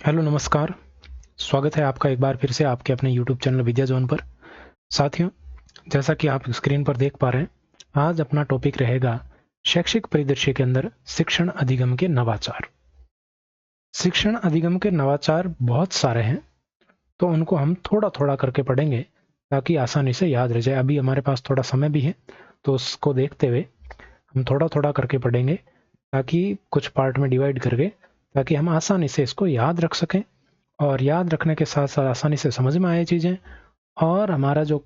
Hello नमस्कार। स्वागत है आपका एक बार फिर से आपके अपने यूट्यूब चैनल विद्या जोन पर। साथियों, जैसा कि आप स्क्रीन पर देख पा रहे हैं, आज अपना टॉपिक रहेगा शैक्षिक परिदृश्य के अंदर शिक्षण अधिगम के नवाचार। शिक्षण अधिगम के नवाचार बहुत सारे हैं, तो उनको हम थोड़ा थोड़ा करके पढ़ेंगे ताकि आसानी से याद रह जाए। अभी हमारे पास थोड़ा समय भी है, तो उसको देखते हुए हम थोड़ा थोड़ा करके पढ़ेंगे, ताकि कुछ पार्ट में डिवाइड करके, ताकि हम आसानी से इसको याद रख सकें और याद रखने के साथ साथ आसानी से समझ में आए चीज़ें, और हमारा जो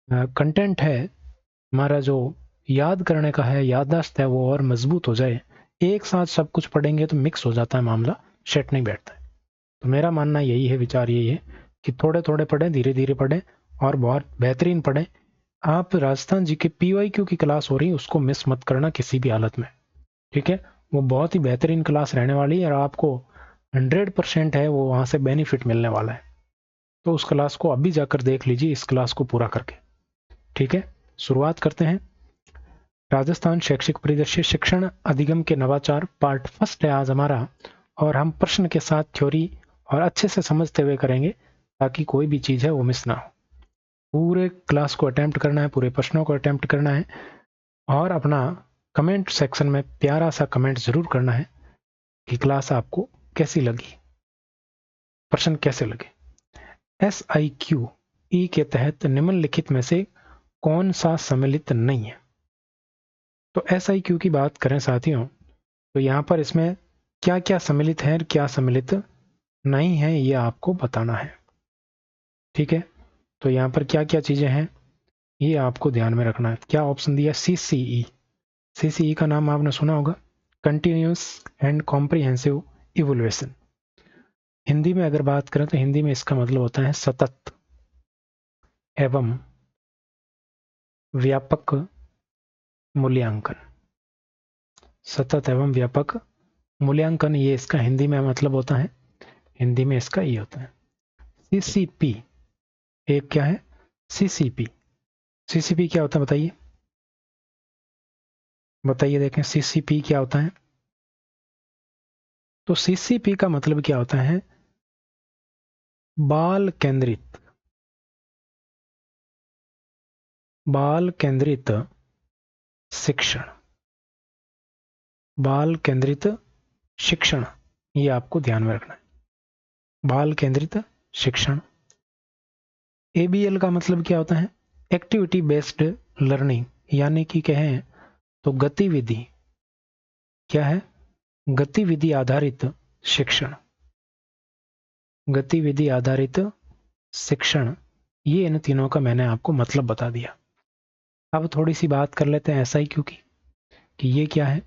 कंटेंट है, हमारा जो याद करने का है, याददाश्त है, वो और मजबूत हो जाए। एक साथ सब कुछ पढ़ेंगे तो मिक्स हो जाता है मामला, सेट नहीं बैठता है। तो मेरा मानना यही है, विचार यही है कि थोड़े थोड़े पढ़ें, धीरे धीरे पढ़ें और बहुत बेहतरीन पढ़ें। आप राजस्थान जी के PYQ की क्लास हो रही है, उसको मिस मत करना किसी भी हालत में, ठीक है। वो बहुत ही बेहतरीन क्लास रहने वाली है और आपको 100% है वो वहाँ से बेनिफिट मिलने वाला है। तो उस क्लास को अभी जाकर देख लीजिए, इस क्लास को पूरा करके, ठीक है। शुरुआत करते हैं। राजस्थान शैक्षिक परिदृश्य शिक्षण अधिगम के नवाचार पार्ट फर्स्ट है आज हमारा, और हम प्रश्न के साथ थ्योरी और अच्छे से समझते हुए करेंगे, ताकि कोई भी चीज़ है वो मिस ना हो। पूरे क्लास को अटेम्प्ट करना है, पूरे प्रश्नों को अटेम्प्ट करना है, और अपना कमेंट सेक्शन में प्यारा सा कमेंट जरूर करना है कि क्लास आपको कैसी लगी, प्रश्न कैसे लगे। SIQE के तहत निम्नलिखित में से कौन सा सम्मिलित नहीं है। तो SIQ की बात करें साथियों, तो यहाँ पर इसमें क्या क्या सम्मिलित है, क्या सम्मिलित नहीं है, ये आपको बताना है, ठीक है। तो यहाँ पर क्या क्या चीजें हैं, ये आपको ध्यान में रखना है। क्या ऑप्शन दिया? CCE का नाम आपने सुना होगा, continuous and comprehensive evolution. Hindi में अगर बात करें तो हिंदी में इसका मतलब होता है सतत एवं व्यापक मूल्यांकन। सतत एवं व्यापक मूल्यांकन, ये इसका हिंदी में मतलब होता है। हिंदी में इसका ये होता है। CCP एक क्या है? CCP क्या होता है बताइए, बताइए, देखें CCP क्या होता है। तो CCP का मतलब क्या होता है? बाल केंद्रित, बाल केंद्रित शिक्षण, बाल केंद्रित शिक्षण, ये आपको ध्यान में रखना है, बाल केंद्रित शिक्षण। ABL का मतलब क्या होता है? एक्टिविटी बेस्ड लर्निंग, यानी कि कहें तो गतिविधि, क्या है? गतिविधि आधारित शिक्षण, गतिविधि आधारित शिक्षण। ये इन तीनों का मैंने आपको मतलब बता दिया। अब थोड़ी सी बात कर लेते हैं SIQ की, कि ये क्या है।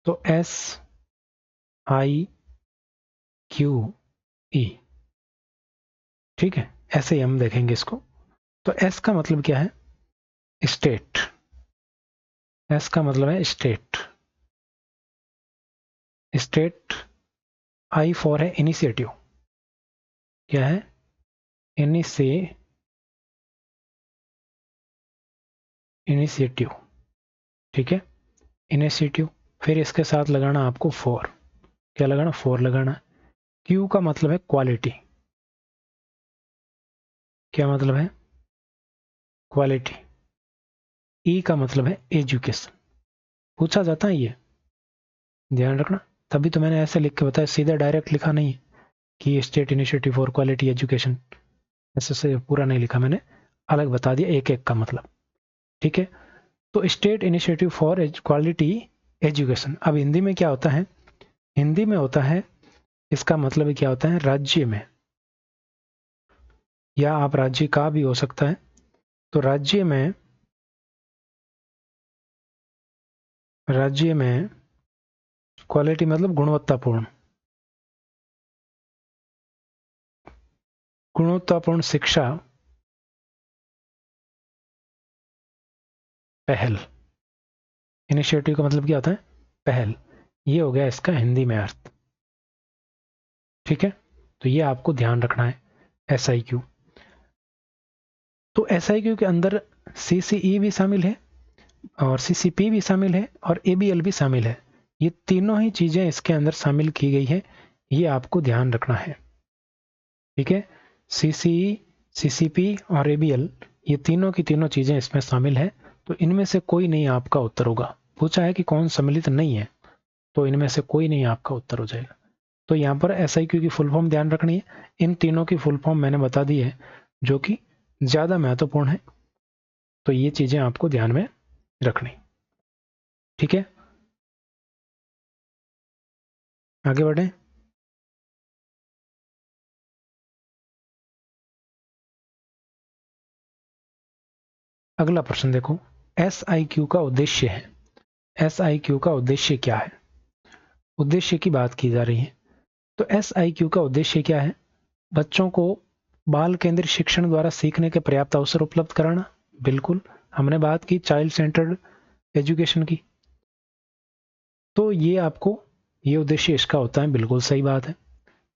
तो SIQE, ठीक है, ऐसे ही हम देखेंगे इसको। तो S का मतलब क्या है? स्टेट, S का मतलब है स्टेट, स्टेट। I फॉर है इनिशिएटिव, क्या है? इनिशिएटिव, ठीक है, इनिशिएटिव। फिर इसके साथ लगाना आपको फॉर, क्या लगाना? फॉर लगाना। Q का मतलब है क्वालिटी, क्या मतलब है? क्वालिटी। E का मतलब है एजुकेशन। पूछा जाता है ये, ध्यान रखना। तभी तो मैंने ऐसे लिख के बताया, सीधा डायरेक्ट लिखा नहीं है कि state initiative for quality education, ऐसे से पूरा नहीं लिखा मैंने, अलग बता दिया एक एक का मतलब, ठीक है। तो state initiative for quality education. अब हिंदी में क्या होता है? हिंदी में होता है, इसका मतलब क्या होता है? राज्य में, या आप राज्य का भी हो सकता है। तो राज्य में क्वालिटी मतलब गुणवत्तापूर्ण, गुणवत्तापूर्ण शिक्षा पहल। इनिशिएटिव का मतलब क्या होता है? पहल। ये हो गया इसका हिंदी में अर्थ, ठीक है। तो ये आपको ध्यान रखना है, SIQ। तो SIQ के अंदर CCE भी शामिल है, और CCP भी शामिल है, और ABL भी शामिल है। ये तीनों ही चीजें इसके अंदर शामिल की गई है। ये आपको ध्यान रखना है। ठीक है, सीसीई, सीसीपी और एबीएल, ये तीनों की तीनों चीजें इसमें शामिल है। तो इनमें से कोई नहीं आपका उत्तर होगा। पूछा है कि कौन सम्मिलित नहीं है, तो इनमें से कोई नहीं आपका उत्तर हो जाएगा। तो यहाँ पर एसआईक्यू की फुल फॉर्म ध्यान रखनी है। इन तीनों की फुल फॉर्म मैंने बता दी है, जो कि ज्यादा महत्वपूर्ण है। तो ये चीजें आपको ध्यान में रखनी। ठीक है, आगे बढ़े। अगला प्रश्न देखो, एसआईक्यू का उद्देश्य है। एसआईक्यू का उद्देश्य क्या है? उद्देश्य की बात की जा रही है। तो एसआईक्यू का उद्देश्य क्या है? बच्चों को बाल केंद्रित शिक्षण द्वारा सीखने के पर्याप्त अवसर उपलब्ध कराना। बिल्कुल, हमने बात की चाइल्ड सेंटर्ड एजुकेशन की। तो ये आपको, ये उद्देश्य इसका होता है, बिल्कुल सही बात है।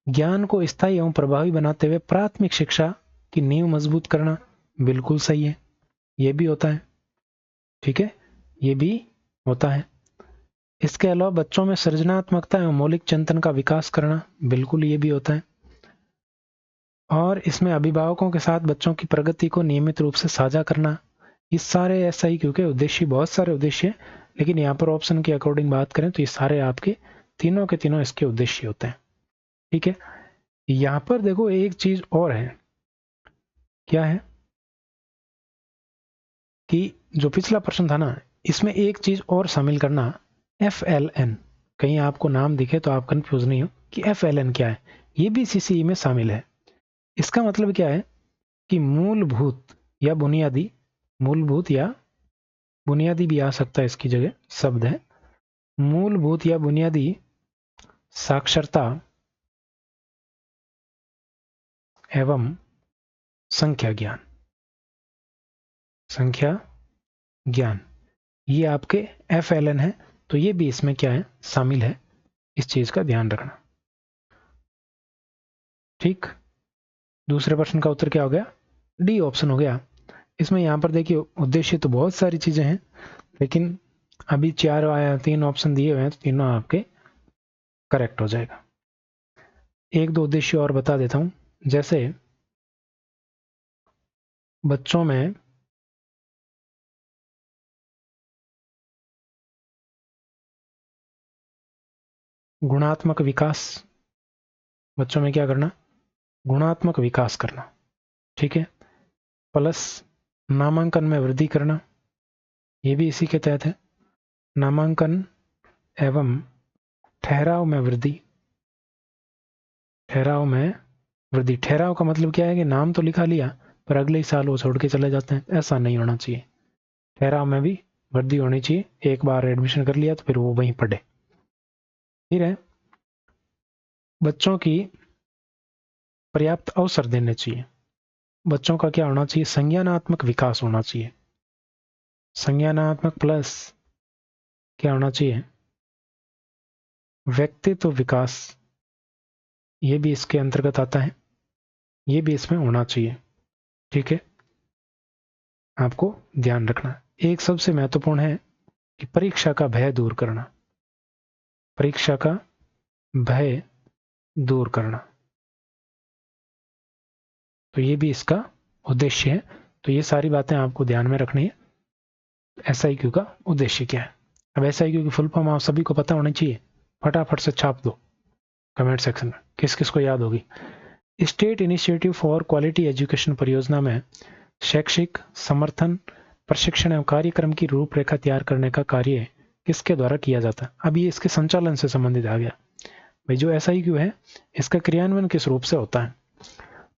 ज्ञान को स्थायी एवं प्रभावी बनाते हुए प्राथमिक शिक्षा की नींव मजबूत करना, बिल्कुल सही है, ये भी होता है। ठीक है, ये भी होता है। इसके अलावा बच्चों में सृजनात्मकता एवं मौलिक चिंतन का विकास करना, बिल्कुल ये भी होता है। और इसमें अभिभावकों के साथ बच्चों की प्रगति को नियमित रूप से साझा करना, ये सारे एसआईक्यू के उद्देश्य, बहुत सारे उद्देश्य हैं, लेकिन यहाँ पर ऑप्शन के अकॉर्डिंग बात करें तो ये सारे आपके तीनों के तीनों इसके उद्देश्य होते हैं। ठीक है, यहाँ पर देखो एक चीज और है, क्या है कि जो पिछला प्रश्न था ना, इसमें एक चीज और शामिल करना, FLN। कहीं आपको नाम दिखे तो आप कंफ्यूज नहीं हो कि FLN क्या है। ये भी सीसीई में शामिल है। इसका मतलब क्या है कि मूलभूत या बुनियादी, मूलभूत या बुनियादी भी आ सकता है इसकी जगह, शब्द है मूलभूत या बुनियादी साक्षरता एवं संख्या ज्ञान। संख्या ज्ञान, ये आपके FLN है। तो ये भी इसमें क्या है, शामिल है। इस चीज का ध्यान रखना। ठीक, दूसरे प्रश्न का उत्तर क्या हो गया? डी ऑप्शन हो गया। इसमें यहां पर देखिए उद्देश्य तो बहुत सारी चीजें हैं, लेकिन अभी चार आया, 3 ऑप्शन दिए हुए हैं, तो तीनों आपके करेक्ट हो जाएगा। एक दो उद्देश्य और बता देता हूं, जैसे बच्चों में गुणात्मक विकास, बच्चों में क्या करना, गुणात्मक विकास करना। ठीक है, प्लस नामांकन में वृद्धि करना, ये भी इसी के तहत है। नामांकन एवं ठहराव में वृद्धि, ठहराव में वृद्धि। ठहराव का मतलब क्या है कि नाम तो लिखा लिया पर अगले ही साल वो छोड़ के चले जाते हैं, ऐसा नहीं होना चाहिए। ठहराव में भी वृद्धि होनी चाहिए, एक बार एडमिशन कर लिया तो फिर वो वहीं पढ़े। फिर है बच्चों की पर्याप्त अवसर देने चाहिए। बच्चों का क्या होना चाहिए, संज्ञानात्मक विकास होना चाहिए। संज्ञानात्मक प्लस क्या होना चाहिए, व्यक्तित्व विकास, ये भी इसके अंतर्गत आता है, ये भी इसमें होना चाहिए। ठीक है, आपको ध्यान रखना। एक सबसे महत्वपूर्ण है कि परीक्षा का भय दूर करना, परीक्षा का भय दूर करना, तो ये भी इसका उद्देश्य है। तो ये सारी बातें आपको ध्यान में रखनी है। एसआईक्यू का उद्देश्य क्या है? अब एसआईक्यू की फुल फॉर्म आप सभी को पता होनी चाहिए, फटाफट से छाप दो कमेंट सेक्शन में, किस किस को याद होगी। State initiative for quality education परियोजना में शैक्षिक समर्थन, प्रशिक्षण एवं कार्यक्रम की रूपरेखा तैयार करने का कार्य किसके द्वारा किया जाता है? अब ये इसके संचालन से संबंधित आ गया। भाई जो एसआईक्यू है, इसका क्रियान्वयन किस रूप से होता है?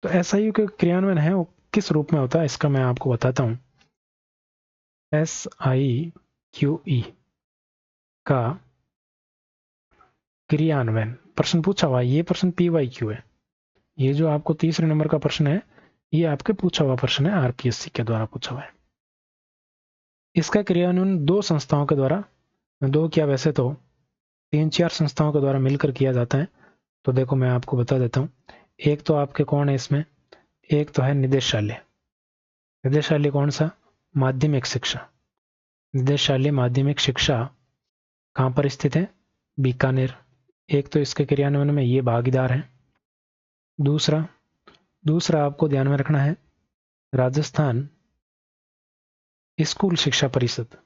तो एसआईक्यू का क्रियान्वयन है वो किस रूप में होता है, इसका मैं आपको बताता हूं। SIQE का क्रियान्वयन, प्रश्न पूछा हुआ, ये प्रश्न PYQ है। ये जो आपको तीसरे नंबर का प्रश्न है, ये आपके पूछा हुआ प्रश्न है, RPSC के द्वारा पूछा हुआ है। इसका क्रियान्वयन दो संस्थाओं के द्वारा, दो क्या वैसे तो 3-4 संस्थाओं के द्वारा मिलकर किया जाता है। तो देखो मैं आपको बता देता हूँ। एक तो आपके कौन है इसमें, एक तो है निदेशालय। निदेशालय कौन सा, माध्यमिक शिक्षा। निदेशालय माध्यमिक शिक्षा कहाँ पर स्थित है, बीकानेर। एक तो इसके क्रियान्वयन में ये भागीदार है। दूसरा आपको ध्यान में रखना है राजस्थान स्कूल शिक्षा परिषद।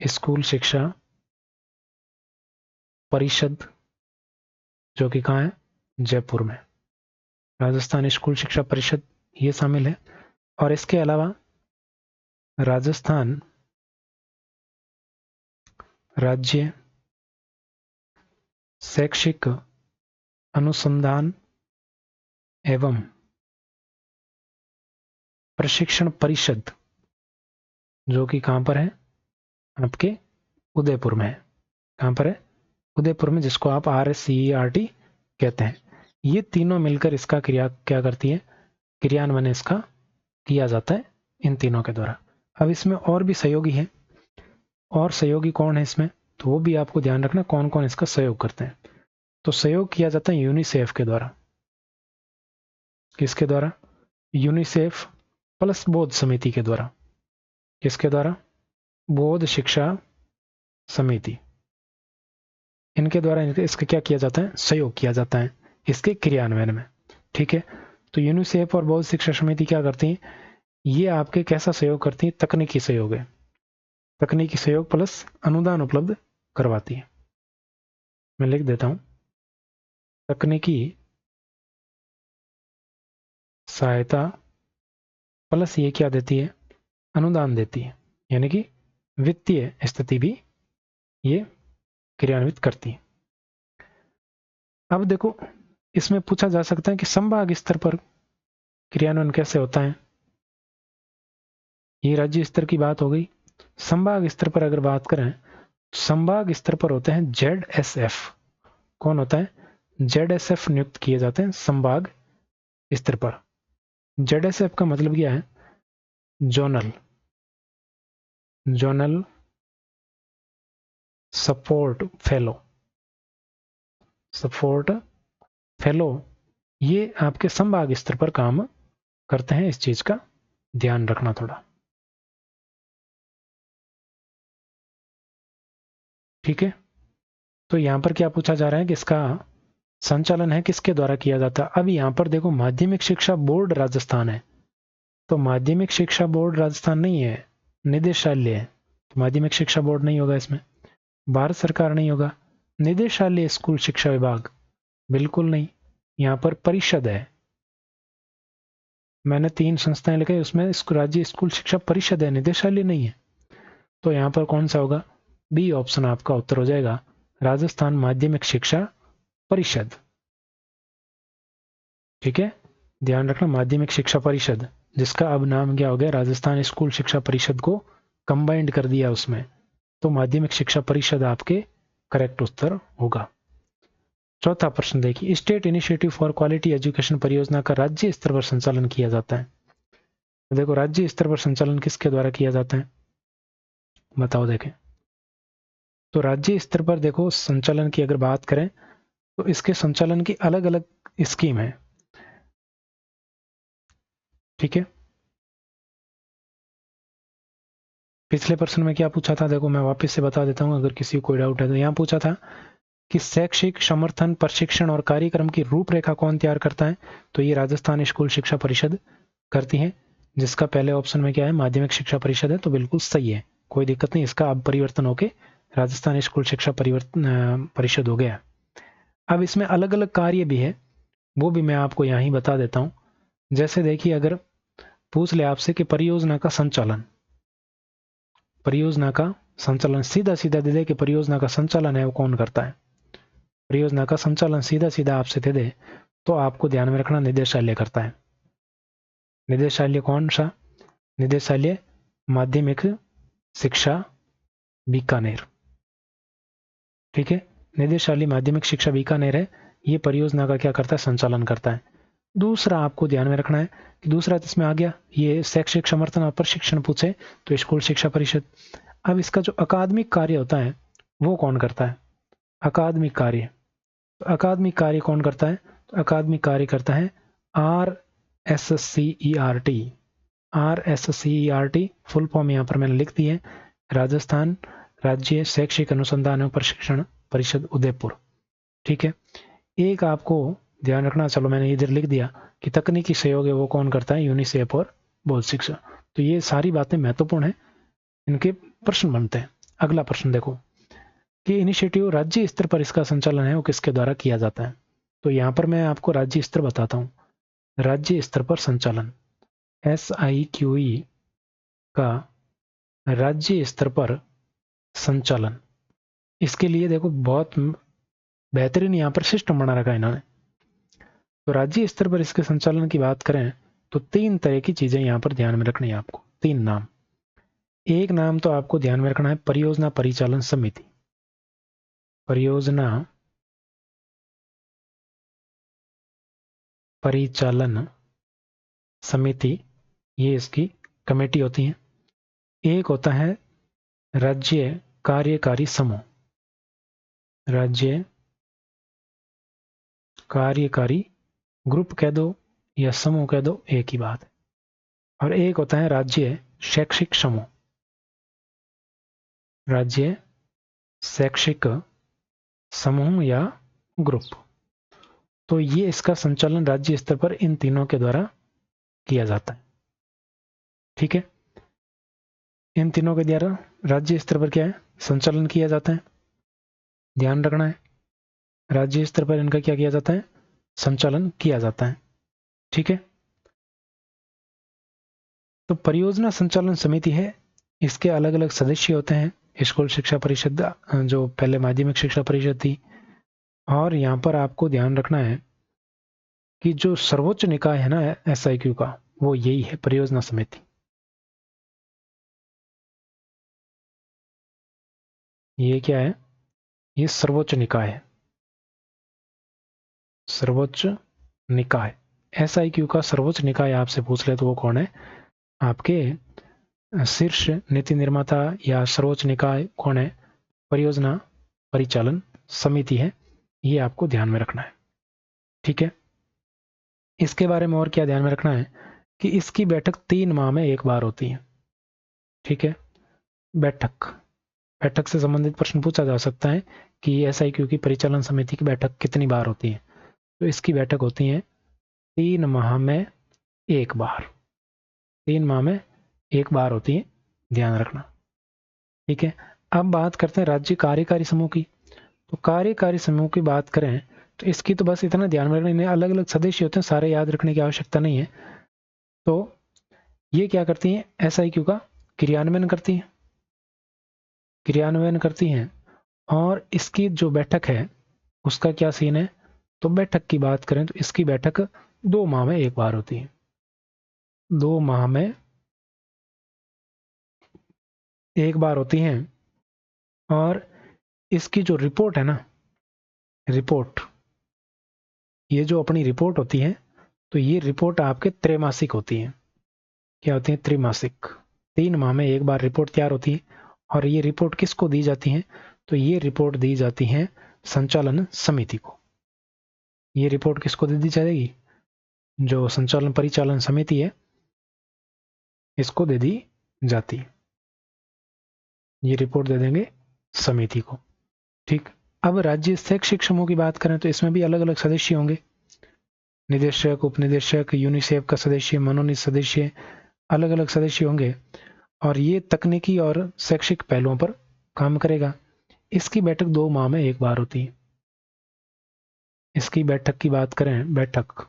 स्कूल शिक्षा परिषद जो कि कहाँ है, जयपुर में। राजस्थान स्कूल शिक्षा परिषद ये शामिल है। और इसके अलावा राजस्थान राज्य शैक्षिक अनुसंधान एवं प्रशिक्षण परिषद जो कि कहां पर है, आपके उदयपुर में है। कहां पर है, उदयपुर में, जिसको आप RSCERT कहते हैं। ये तीनों मिलकर इसका क्या करती है, क्रियान्वयन इसका किया जाता है इन तीनों के द्वारा। अब इसमें और भी सहयोगी हैं, और सहयोगी कौन है इसमें, तो वो भी आपको ध्यान रखना कौन कौन इसका सहयोग करते हैं। तो सहयोग किया जाता है यूनिसेफ के द्वारा। किसके द्वारा, यूनिसेफ प्लस बोध समिति के द्वारा। किसके द्वारा, बोध शिक्षा समिति। इनके द्वारा इसका क्या किया जाता है, सहयोग किया जाता है इसके क्रियान्वयन में। ठीक है, तो यूनिसेफ और बोध शिक्षा समिति क्या करती हैं, ये आपके कैसा सहयोग करती है, तकनीकी सहयोग है। तकनीकी सहयोग प्लस अनुदान उपलब्ध करवाती है। मैं लिख देता हूं, तकनीकी सहायता प्लस ये क्या देती है, अनुदान देती है, यानी कि वित्तीय स्थिति भी ये क्रियान्वित करती है। अब देखो, इसमें पूछा जा सकता है कि संभाग स्तर पर क्रियान्वयन कैसे होता है। ये राज्य स्तर की बात हो गई। संभाग स्तर पर अगर बात करें, संभाग स्तर पर होते हैं ZSF। कौन होता है, ZSF नियुक्त किए जाते हैं संभाग स्तर पर। ZSF का मतलब क्या है, जोनल सपोर्ट फेलो। ये आपके संभाग स्तर पर काम करते हैं। इस चीज का ध्यान रखना थोड़ा। ठीक है, तो यहां पर क्या पूछा जा रहा है कि इसका संचालन है किसके द्वारा किया जाता है। अब यहां पर देखो, माध्यमिक शिक्षा बोर्ड राजस्थान है, तो माध्यमिक शिक्षा बोर्ड राजस्थान नहीं है, निदेशालय है। तो माध्यमिक शिक्षा बोर्ड नहीं होगा इसमें, भारत सरकार नहीं होगा। निदेशालय स्कूल शिक्षा विभाग बिल्कुल नहीं, यहां पर परिषद है। मैंने 3 संस्थाएं लिखे, उसमें राज्य स्कूल शिक्षा परिषद है, निदेशालय नहीं है। तो यहां पर कौन सा होगा, बी ऑप्शन आपका उत्तर हो जाएगा, राजस्थान माध्यमिक शिक्षा परिषद। ठीक है, ध्यान रखना, माध्यमिक शिक्षा परिषद, जिसका अब नाम क्या हो गया, राजस्थान स्कूल शिक्षा परिषद को कंबाइंड कर दिया उसमें। तो माध्यमिक शिक्षा परिषद आपके करेक्ट उत्तर होगा। चौथा प्रश्न देखिए, state initiative for quality education परियोजना का राज्य स्तर पर संचालन किया जाता है। देखो, राज्य स्तर पर संचालन किसके द्वारा किया जाता है, बताओ देखें। तो राज्य स्तर पर देखो, संचालन की अगर बात करें तो इसके संचालन की अलग अलग स्कीम है। ठीक है, पिछले प्रश्न में क्या पूछा था, देखो मैं वापस से बता देता हूं अगर किसी को कोई डाउट है तो। यहां पूछा था कि शैक्षिक समर्थन प्रशिक्षण और कार्यक्रम की रूपरेखा कौन तैयार करता है, तो ये राजस्थान स्कूल शिक्षा परिषद करती है, जिसका पहले ऑप्शन में क्या है, माध्यमिक शिक्षा परिषद है, तो बिल्कुल सही है, कोई दिक्कत नहीं। इसका अब परिवर्तन होके राजस्थान स्कूल शिक्षा परिषद हो गया। अब इसमें अलग अलग कार्य भी है, वो भी मैं आपको यहाँ ही बता देता हूँ। जैसे देखिए, अगर पूछ ले आपसे कि परियोजना का संचालन सीधा सीधा दे दे कि परियोजना का संचालन है वो कौन करता है, परियोजना का संचालन सीधा सीधा आपसे दे दे, तो आपको ध्यान में रखना निदेशालय करता है। निदेशालय कौन सा, निदेशालय माध्यमिक शिक्षा बीकानेर। ठीक है, निदेशालय माध्यमिक शिक्षा बीकानेर है, ये परियोजना का क्या करता है, संचालन करता है। दूसरा आपको ध्यान में रखना है कि दूसरा इसमें आ गया, ये शैक्षिक समर्थन और प्रशिक्षण पूछे तो स्कूल शिक्षा परिषद। अब इसका जो अकादमिक कार्य होता है वो कौन करता है, अकादमिक कार्य। अकादमिक कार्य कौन करता है, तो अकादमिक कार्य करता है RSCERT। फुल फॉर्म यहाँ पर मैंने लिख दी है, राजस्थान राज्य शैक्षिक अनुसंधान एवं प्रशिक्षण परिषद उदयपुर। ठीक है। एक आपको ध्यान रखना, चलो मैंने इधर लिख दिया कि तकनीकी सहयोग है वो कौन करता है, यूनिसेफ और बोल शिक्षा। तो ये सारी बातें महत्वपूर्ण है, इनके प्रश्न बनते हैं। अगला प्रश्न देखो कि इनिशिएटिव राज्य स्तर पर इसका संचालन है वो किसके द्वारा किया जाता है। तो यहाँ पर मैं आपको राज्य स्तर बताता हूँ। राज्य स्तर पर संचालन SIQE का राज्य स्तर पर संचालन, इसके लिए देखो बहुत बेहतरीन यहाँ पर सिस्टम बना रखा है इन्होंने। तो राज्य स्तर पर इसके संचालन की बात करें तो 3 तरह की चीजें यहाँ पर ध्यान में रखनी है आपको। 3 नाम। एक नाम तो आपको ध्यान में रखना है परियोजना परिचालन समिति। परियोजना परिचालन समिति, ये इसकी कमेटी होती है। एक होता है राज्य कार्यकारी समूह। राज्य कार्यकारी ग्रुप कह दो या समूह कह दो, एक ही बात है। और एक होता है राज्य शैक्षिक समूह। राज्य शैक्षिक समूह या ग्रुप। तो ये इसका संचालन राज्य स्तर पर इन तीनों के द्वारा किया जाता है। ठीक है, इन तीनों के द्वारा राज्य स्तर पर क्या है, संचालन किया जाता है। ध्यान रखना है, राज्य स्तर पर इनका क्या किया जाता है, संचालन किया जाता है। ठीक है, तो परियोजना संचालन समिति है, इसके अलग अलग सदस्य होते हैं। स्कूल शिक्षा परिषद जो पहले माध्यमिक शिक्षा परिषद थी। और यहाँ पर आपको ध्यान रखना है कि जो सर्वोच्च निकाय है ना SIQ का, वो यही है परियोजना समिति। ये क्या है, ये सर्वोच्च निकाय है। सर्वोच्च निकाय SIQ का सर्वोच्च निकाय आपसे पूछ ले तो वो कौन है, आपके शीर्ष नीति निर्माता या सर्वोच्च निकाय कौन है, परियोजना परिचालन समिति है। ये आपको ध्यान में रखना है। ठीक है, इसके बारे में और क्या ध्यान में रखना है कि इसकी बैठक 3 माह में एक बार होती है। ठीक है, बैठक से संबंधित प्रश्न पूछा जा सकता है कि SIQ की परिचालन समिति की बैठक कितनी बार होती है। तो इसकी बैठक होती है 3 माह में एक बार। 3 माह में एक बार होती है, ध्यान रखना। ठीक है, अब बात करते हैं राज्य कार्यकारी समूह की। तो कार्यकारी समूह की बात करें तो इसकी तो बस इतना ध्यान में रखना, इन्हें अलग अलग सदस्य होते हैं, सारे याद रखने की आवश्यकता नहीं है। तो ये क्या करती हैं, SIQ का क्रियान्वयन करती हैं। और इसकी जो बैठक है उसका क्या सीन है, तो बैठक की बात करें तो इसकी बैठक 2 माह में एक बार होती है। 2 माह में एक बार होती हैं। और इसकी जो रिपोर्ट है ना, रिपोर्ट, ये जो अपनी रिपोर्ट होती है, तो ये रिपोर्ट आपके त्रैमासिक होती है। क्या होती है, त्रैमासिक। 3 माह में एक बार रिपोर्ट तैयार होती है। और ये रिपोर्ट किसको दी जाती है, तो ये रिपोर्ट दी जाती है संचालन समिति को। ये रिपोर्ट किसको दे दी जाएगी, जो संचालन परिचालन समिति है इसको दे दी जाती है। ये रिपोर्ट दे देंगे समिति को। ठीक, अब राज्य शैक्षिक समूह की बात करें तो इसमें भी अलग अलग सदस्य होंगे। निदेशक, उपनिदेशक, यूनिसेफ का सदस्य, मनोनीत सदस्य, अलग अलग सदस्य होंगे। और ये तकनीकी और शैक्षिक पहलुओं पर काम करेगा। इसकी बैठक 2 माह में एक बार होती है। इसकी बैठक की बात करें, बैठक,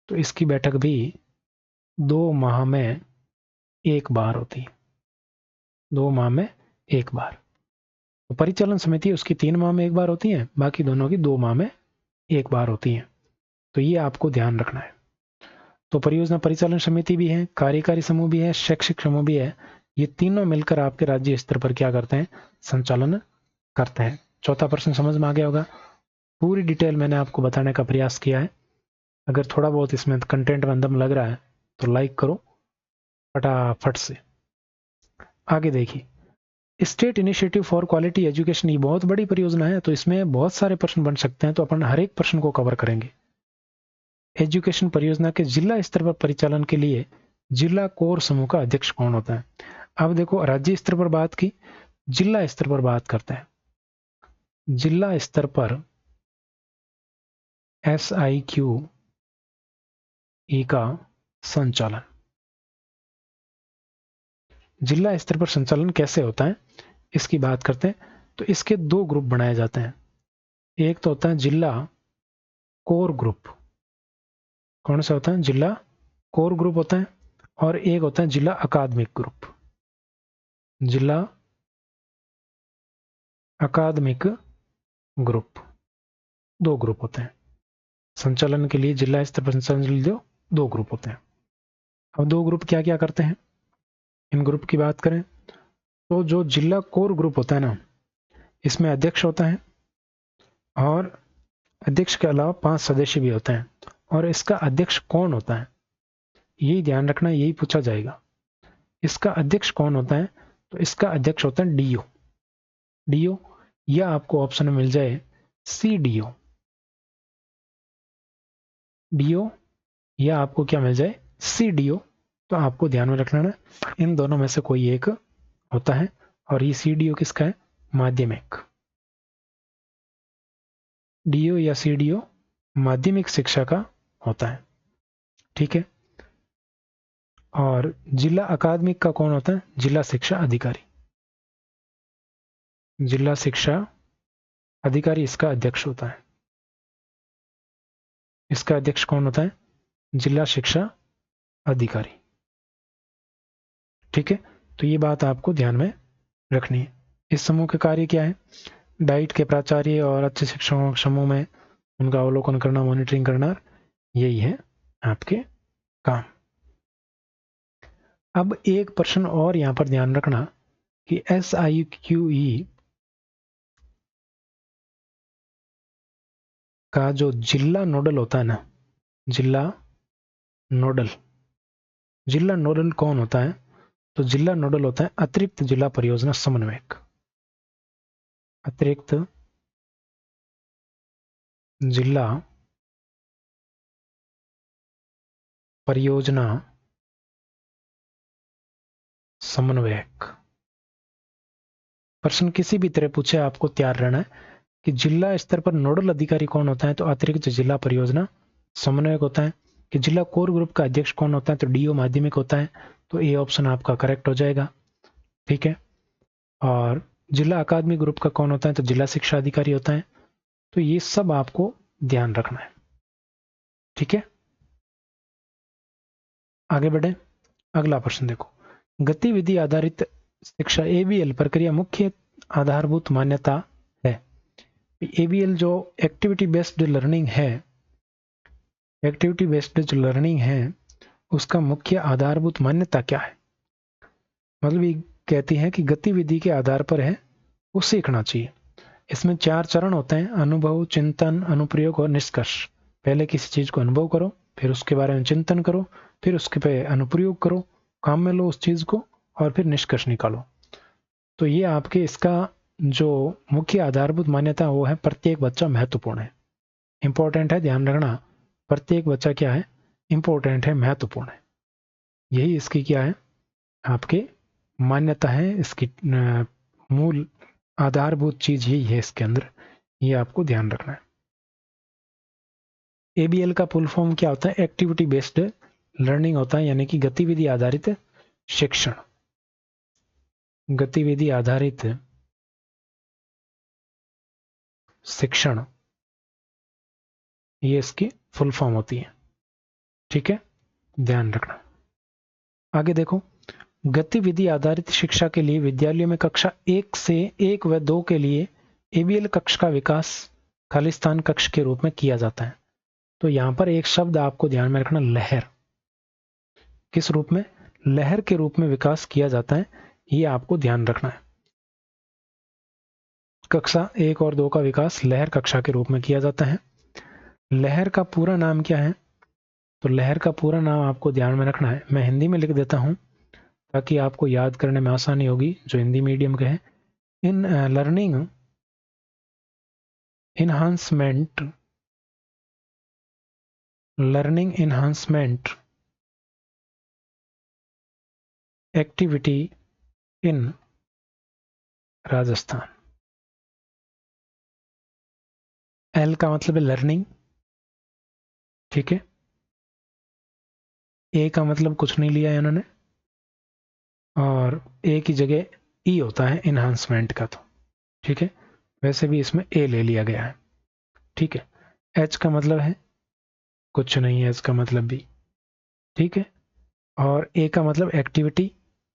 तो इसकी बैठक भी 2 माह में एक बार होती है। 2 माह में एक बार। तो परिचालन समिति उसकी 3 माह में एक बार होती है, बाकी दोनों की 2 माह में एक बार होती है। तो ये आपको ध्यान रखना है। तो परियोजना परिचालन समिति भी है, कार्यकारी समूह भी है, शैक्षिक समूह भी है। ये तीनों मिलकर आपके राज्य स्तर पर क्या करते हैं, संचालन करते हैं। चौथा प्रश्न समझ में आ गया होगा। पूरी डिटेल मैंने आपको बताने का प्रयास किया है। अगर थोड़ा बहुत इसमें कंटेंट में दम लग रहा है तो लाइक करो फटाफट से। आगे देखिए, state initiative for quality education, ये बहुत बड़ी परियोजना है, तो इसमें बहुत सारे प्रश्न बन सकते हैं। तो अपन हर एक प्रश्न को कवर करेंगे। एजुकेशन परियोजना के जिला स्तर पर परिचालन के लिए जिला कोर समूह का अध्यक्ष कौन होता है। अब देखो, राज्य स्तर पर बात की, जिला स्तर पर बात करते हैं। जिला स्तर पर SIQE का संचालन। जिला स्तर पर संचालन कैसे होता है इसकी बात करते हैं। तो इसके दो ग्रुप बनाए जाते हैं। एक तो होता है जिला कोर ग्रुप। कौन सा होता है? जिला कोर ग्रुप होता है। और एक होता है जिला अकादमिक ग्रुप। जिला अकादमिक ग्रुप, दो ग्रुप होते हैं संचालन के लिए। जिला स्तर पर संचालन के लिए दो ग्रुप होते हैं। अब दो ग्रुप क्या क्या करते हैं, इन ग्रुप की बात करें तो जो जिला कोर ग्रुप होता है ना, इसमें अध्यक्ष होता है और अध्यक्ष के अलावा 5 सदस्य भी होते हैं। और इसका अध्यक्ष कौन होता है यही ध्यान रखना, यही पूछा जाएगा। इसका अध्यक्ष कौन होता है? तो इसका अध्यक्ष होता है डीओ। डीओ या आपको ऑप्शन में मिल जाए सीडीओ। डीओ या आपको क्या मिल जाए? सीडीओ। तो आपको ध्यान में रखना है इन दोनों में से कोई एक होता है। और ये सीडीओ किसका है? माध्यमिक। डीओ या सीडीओ माध्यमिक शिक्षा का होता है। ठीक है। और जिला अकादमिक का कौन होता है? जिला शिक्षा अधिकारी। जिला शिक्षा अधिकारी इसका अध्यक्ष होता है। इसका अध्यक्ष कौन होता है? जिला शिक्षा अधिकारी। ठीक है। तो ये बात आपको ध्यान में रखनी है। इस समूह के कार्य क्या है? डाइट के प्राचार्य और अच्छे शिक्षकों के समूह में उनका अवलोकन करना, मॉनिटरिंग करना, यही है आपके काम। अब एक प्रश्न और यहां पर ध्यान रखना कि SIQE का जो जिला नोडल होता है ना, जिला नोडल, जिला नोडल कौन होता है? तो जिला नोडल होता है अतिरिक्त जिला परियोजना समन्वयक। अतिरिक्त जिला परियोजना समन्वयक। प्रश्न किसी भी तरह पूछे आपको तैयार रहना है कि जिला स्तर पर नोडल अधिकारी कौन होता है? तो अतिरिक्त जिला परियोजना समन्वयक होता है। कि जिला कोर ग्रुप का अध्यक्ष कौन होता है? तो डीओ माध्यमिक होता है। तो ये ऑप्शन आपका करेक्ट हो जाएगा। ठीक है। और जिला अकादमिक ग्रुप का कौन होता है? तो जिला शिक्षा अधिकारी होता है। तो ये सब आपको ध्यान रखना है। ठीक है। आगे बढ़े, अगला प्रश्न देखो। गतिविधि आधारित शिक्षा ABL प्रक्रिया मुख्य आधारभूत मान्यता है। ABL जो एक्टिविटी बेस्ड लर्निंग है, एक्टिविटी बेस्ड जो लर्निंग है उसका मुख्य आधारभूत मान्यता क्या है? मतलब ये कहती है कि गतिविधि के आधार पर है वो सीखना चाहिए। इसमें 4 चरण होते हैं: अनुभव, चिंतन, अनुप्रयोग और निष्कर्ष। पहले किसी चीज को अनुभव करो, फिर उसके बारे में चिंतन करो, फिर उसके पे अनुप्रयोग करो, काम में लो उस चीज को, और फिर निष्कर्ष निकालो। तो ये आपके इसका जो मुख्य आधारभूत मान्यता वो है प्रत्येक बच्चा महत्वपूर्ण है। इंपॉर्टेंट है, ध्यान रखना। प्रत्येक बच्चा क्या है? इंपॉर्टेंट है, महत्वपूर्ण है। यही इसकी क्या है? आपके मान्यता है। इसकी मूल आधारभूत चीज यही है इसके अंदर, ये आपको ध्यान रखना है। ABL का फुल फॉर्म क्या होता है? एक्टिविटी बेस्ड लर्निंग होता है, यानी कि गतिविधि आधारित शिक्षण। गतिविधि आधारित शिक्षण, ये इसकी फुल फॉर्म होती है। ठीक है, ध्यान रखना। आगे देखो, गतिविधि आधारित शिक्षा के लिए विद्यालयों में कक्षा 1 से 1 व 2 के लिए ABL कक्ष का विकास खालिस्तान कक्ष के रूप में किया जाता है। तो यहां पर एक शब्द आपको ध्यान में रखना, लहर। किस रूप में? लहर के रूप में विकास किया जाता है, ये आपको ध्यान रखना है। कक्षा 1 और 2 का विकास लहर कक्षा के रूप में किया जाता है। लहर का पूरा नाम क्या है? तो लहर का पूरा नाम आपको ध्यान में रखना है। मैं हिंदी में लिख देता हूं ताकि आपको याद करने में आसानी होगी जो हिंदी मीडियम के हैं। In learning enhancement, learning enhancement activity in Rajasthan. L का मतलब है लर्निंग, ठीक है, ए का मतलब कुछ नहीं लिया है उन्होंने, और ए की जगह ई होता है इन्हांसमेंट का, तो ठीक है, वैसे भी इसमें ए ले लिया गया है। ठीक है, एच का मतलब है कुछ नहीं है, एच का मतलब भी, ठीक है, और ए का मतलब एक्टिविटी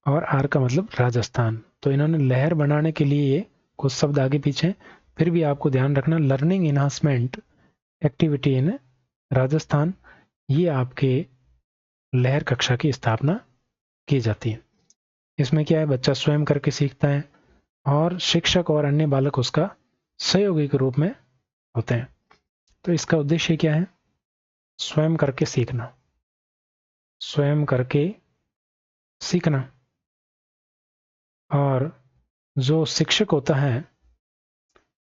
और आर का मतलब राजस्थान। तो इन्होंने लहर बनाने के लिए ये कुछ शब्द आगे पीछे, फिर भी आपको ध्यान रखना, learning enhancement activity in Rajasthan, ये आपके लहर कक्षा की स्थापना की जाती है। इसमें क्या है, बच्चा स्वयं करके सीखता है और शिक्षक और अन्य बालक उसका सहयोगी के रूप में होते हैं। तो इसका उद्देश्य क्या है, स्वयं करके सीखना, स्वयं करके सीखना। और जो शिक्षक होता है,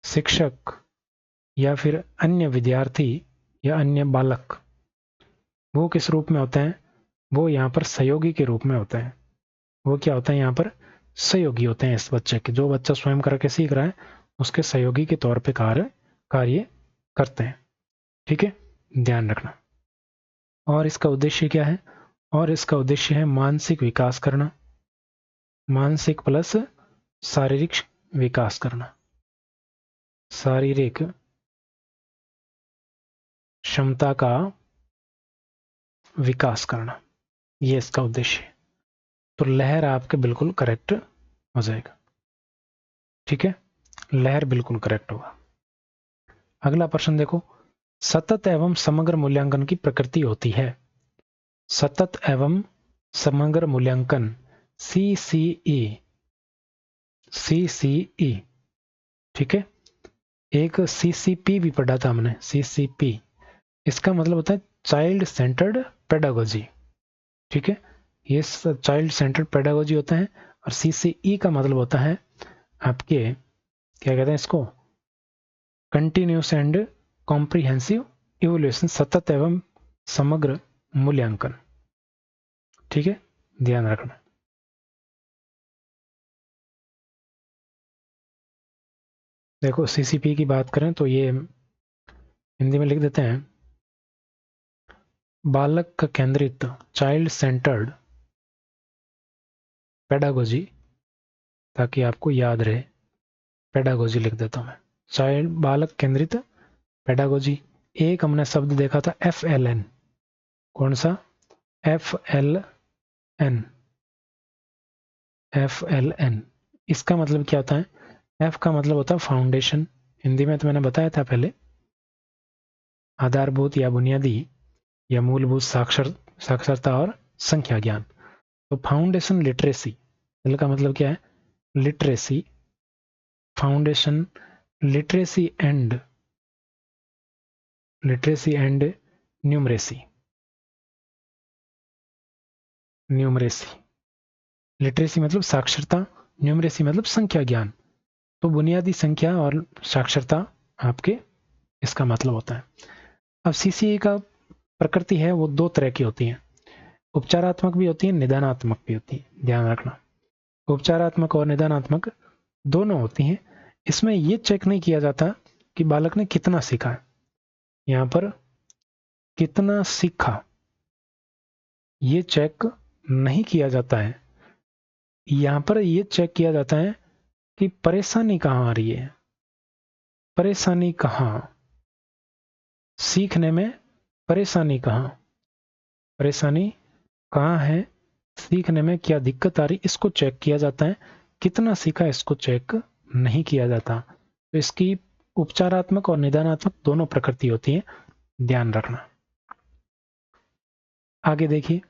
शिक्षक या फिर अन्य विद्यार्थी या अन्य बालक, वो किस रूप में होते हैं, वो यहाँ पर सहयोगी के रूप में होते हैं। वो क्या होता है, यहाँ पर सहयोगी होते हैं इस बच्चे के, जो बच्चा स्वयं करके सीख रहा है उसके सहयोगी के तौर पे कार्य करते हैं। ठीक है, ध्यान रखना। और इसका उद्देश्य क्या है, और इसका उद्देश्य है मानसिक विकास करना, मानसिक प्लस शारीरिक विकास करना, शारीरिक क्षमता का विकास करना, ये इसका उद्देश्य है। तो लहर आपके बिल्कुल करेक्ट हो जाएगा। ठीक है, लहर बिल्कुल करेक्ट होगा। अगला प्रश्न देखो, सतत एवं समग्र मूल्यांकन की प्रकृति होती है। सतत एवं समग्र मूल्यांकन CCE, CCE, ठीक है, एक CCP भी पढ़ा था हमने, CCP, इसका मतलब होता है चाइल्ड सेंटर्ड पेडागोजी। ठीक है, ये चाइल्ड सेंटर्ड पेडागोजी होता है। और CCE का मतलब होता है आपके, क्या कहते हैं इसको, कंटिन्यूस एंड कॉम्प्रिहेंसिव इवोल्यूशन, सतत एवं समग्र मूल्यांकन। ठीक है, ध्यान रखना। देखो CCP की बात करें तो ये हिंदी में लिख देते हैं, बालक का केंद्रित, चाइल्ड सेंटर्ड पेडागोजी, ताकि आपको याद रहे, पेडागोजी लिख देता हूं मैं, चाइल्ड बालक केंद्रित पेडागोजी। एक हमने शब्द देखा था FLN, कौन सा, FLN, FLN, इसका मतलब क्या होता है, F का मतलब होता है फाउंडेशन, हिंदी में तो मैंने बताया था पहले, आधारभूत या बुनियादी या मूलभूत साक्षरता और संख्या ज्ञान। तो फाउंडेशन लिटरेसी, एल का मतलब क्या है, literacy, foundation literacy and numeracy, numeracy, literacy मतलब साक्षरता, न्यूमरेसी मतलब संख्या ज्ञान। तो बुनियादी संख्या और साक्षरता आपके इसका मतलब होता है। अब CCE का प्रकृति है वो दो तरह की होती है, उपचारात्मक भी होती है, निदानात्मक भी होती है, ध्यान रखना। उपचारात्मक और निदानात्मक दोनों होती हैं। इसमें ये चेक नहीं किया जाता कि बालक ने कितना सीखा है, यहाँ पर कितना सीखा ये चेक नहीं किया जाता है, यहाँ पर ये चेक किया जाता है कि परेशानी कहाँ आ रही है, परेशानी कहाँ, सीखने में परेशानी कहाँ, परेशानी कहाँ है, सीखने में क्या दिक्कत आ रही, इसको चेक किया जाता है। कितना सीखा इसको चेक नहीं किया जाता। तो इसकी उपचारात्मक और निदानात्मक दोनों प्रकृति होती है, ध्यान रखना। आगे देखिए,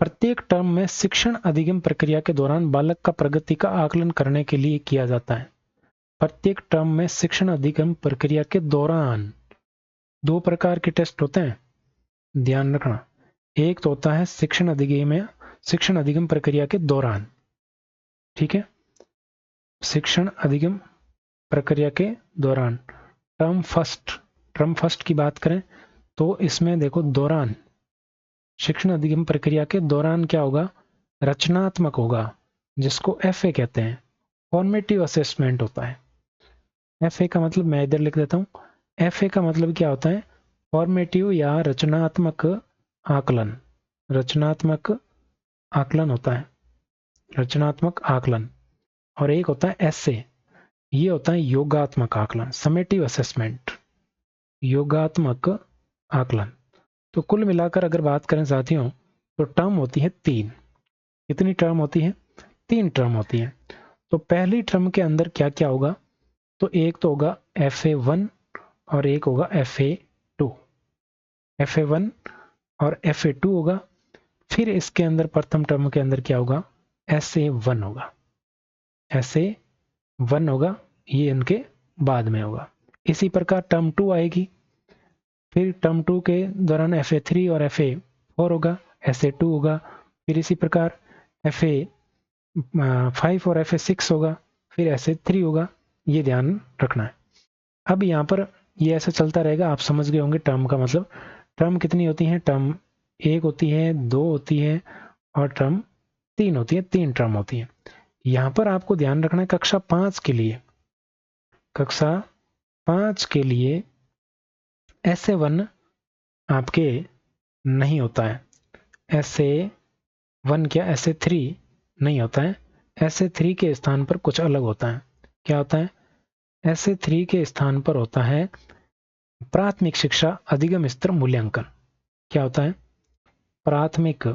प्रत्येक टर्म में शिक्षण अधिगम प्रक्रिया के दौरान बालक का प्रगति का आकलन करने के लिए किया जाता है। प्रत्येक टर्म में शिक्षण अधिगम प्रक्रिया के दौरान दो प्रकार के टेस्ट होते हैं, ध्यान रखना। एक तो होता है शिक्षण अधिगम प्रक्रिया के दौरान, ठीक है, शिक्षण अधिगम प्रक्रिया के दौरान। टर्म फर्स्ट की बात करें तो इसमें देखो दौरान, शिक्षण अधिगम प्रक्रिया के दौरान क्या होगा, रचनात्मक होगा, जिसको FA कहते हैं, फॉर्मेटिव असेसमेंट होता है। FA का मतलब मैं इधर लिख देता हूं, FA का मतलब क्या होता है, फॉर्मेटिव या रचनात्मक आकलन, रचनात्मक आकलन होता है, रचनात्मक आकलन। और एक होता है एसे, ये होता है योगात्मक आकलन, समेटिव असेसमेंट, योगात्मक आकलन। तो कुल मिलाकर अगर बात करें साथियों, तो टर्म होती है 3। कितनी टर्म होती है? 3 टर्म होती है। तो पहली टर्म के अंदर क्या क्या होगा? तो एक तो होगा FA1 और एक होगा FA2। FA1 और FA2 होगा। फिर इसके अंदर प्रथम टर्म के अंदर क्या होगा? SA1 होगा, SA1 होगा, ये इनके बाद में होगा। इसी प्रकार टर्म 2 आएगी, फिर टर्म 2 के दौरान FA3 और FA4 होगा, SA2 होगा। फिर इसी प्रकार FA5 और FA6 होगा, फिर SA3 होगा। ये ध्यान रखना है। अब यहाँ पर ये ऐसा चलता रहेगा, आप समझ गए होंगे टर्म का मतलब। टर्म कितनी होती है? टर्म 1 होती है, 2 होती है और टर्म 3 होती है, 3 टर्म होती है। यहाँ पर आपको ध्यान रखना है कक्षा 5 के लिए, कक्षा 5 के लिए SA1 आपके नहीं होता है, SA1 क्या SA3 नहीं होता है। SA3 के स्थान पर कुछ अलग होता है। क्या होता है? SA3 के स्थान पर होता है प्राथमिक शिक्षा अधिगम स्तर मूल्यांकन। क्या होता है? प्राथमिक,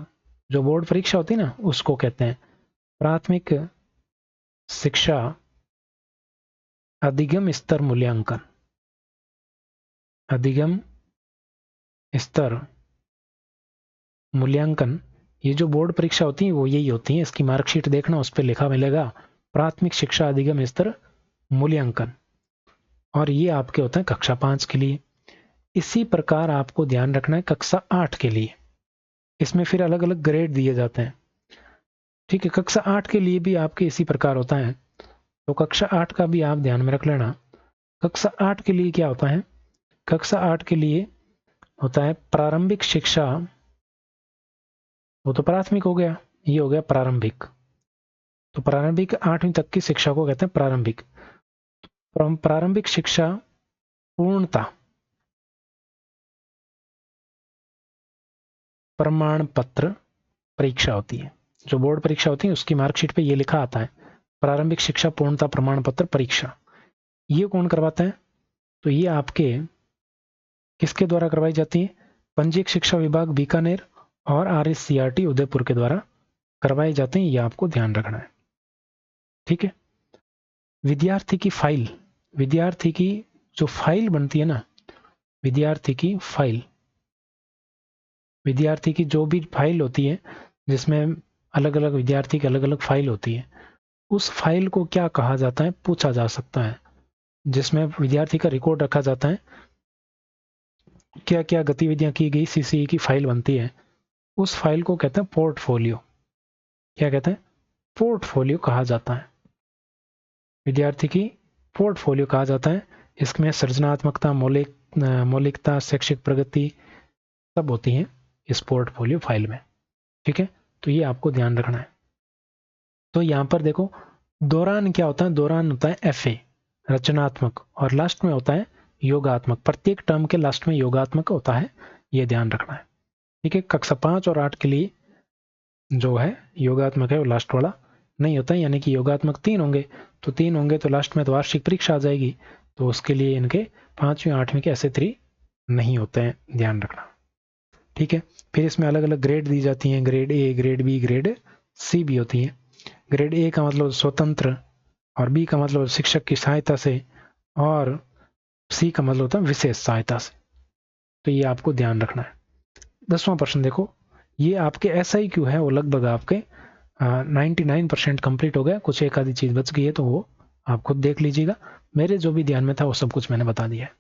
जो बोर्ड परीक्षा होती है ना, उसको कहते हैं प्राथमिक शिक्षा अधिगम स्तर मूल्यांकन। अधिगम स्तर मूल्यांकन, ये जो बोर्ड परीक्षा होती है वो यही होती है। इसकी मार्कशीट देखना, उस पर लिखा मिलेगा प्राथमिक शिक्षा अधिगम स्तर मूल्यांकन, और ये आपके होते हैं कक्षा 5 के लिए। इसी प्रकार आपको ध्यान रखना है कक्षा 8 के लिए, इसमें फिर अलग अलग ग्रेड दिए जाते हैं। ठीक है, कक्षा 8 के लिए भी आपके इसी प्रकार होता है, तो कक्षा 8 का भी आप ध्यान में रख लेना। कक्षा 8 के लिए क्या होता है? कक्षा 8 के लिए होता है प्रारंभिक शिक्षा, वो तो प्राथमिक हो गया, ये हो गया प्रारंभिक। तो प्रारंभिक 8वीं तक की शिक्षा को कहते हैं प्रारंभिक। प्रारंभिक शिक्षा पूर्णता प्रमाण पत्र परीक्षा होती है, जो बोर्ड परीक्षा होती है उसकी मार्कशीट पे ये लिखा आता है प्रारंभिक शिक्षा पूर्णता प्रमाण पत्र परीक्षा। ये कौन करवाता है? तो ये आपके किसके द्वारा करवाई जाती है? पंजीयक शिक्षा विभाग बीकानेर और RSCRT उदयपुर के द्वारा करवाए जाते हैं। ये आपको ध्यान रखना है। ठीक है, विद्यार्थी की फाइल, विद्यार्थी की जो फाइल बनती है ना, विद्यार्थी की फाइल, विद्यार्थी की जो भी फाइल होती है जिसमें अलग अलग विद्यार्थी की अलग अलग फाइल होती है, उस फाइल को क्या कहा जाता है पूछा जा सकता है। जिसमें विद्यार्थी का रिकॉर्ड रखा जाता है, क्या क्या गतिविधियां की गई, CCE की फाइल बनती है, उस फाइल को कहते हैं पोर्टफोलियो। क्या कहते हैं? पोर्टफोलियो कहा जाता है। विद्यार्थी की पोर्टफोलियो कहा जाता है। इसमें सृजनात्मकता, मौलिकता, शैक्षिक प्रगति सब होती है इस पोर्टफोलियो फाइल में। ठीक है, तो ये आपको ध्यान रखना है। तो यहां पर देखो, दौरान क्या होता है? दौरान होता है FA रचनात्मक, और लास्ट में होता है योगात्मक। प्रत्येक टर्म के लास्ट में योगात्मक होता है, ये ध्यान रखना है। ठीक है, कक्षा 5 और 8 के लिए जो है योगात्मक है वो लास्ट वाला नहीं होता है, यानी कि योगात्मक 3 होंगे, तो 3 होंगे तो लास्ट में तो वार्षिक परीक्षा आ जाएगी, तो उसके लिए इनके 5वीं 8वीं के SA3 नहीं होते हैं, ध्यान रखना। ठीक है, फिर इसमें अलग अलग ग्रेड दी जाती हैं, grade A, grade B, grade C भी होती है। ग्रेड A का मतलब स्वतंत्र, और B का मतलब शिक्षक की सहायता से, और C का मतलब होता है विशेष सहायता से। तो ये आपको ध्यान रखना है। 10वां प्रश्न देखो, ये आपके SIQ है, वो लगभग आपके 99% कंप्लीट हो गया, कुछ एक आधी चीज बच गई है तो वो आप खुद देख लीजिएगा। मेरे जो भी ध्यान में था वो सब कुछ मैंने बता दिया है।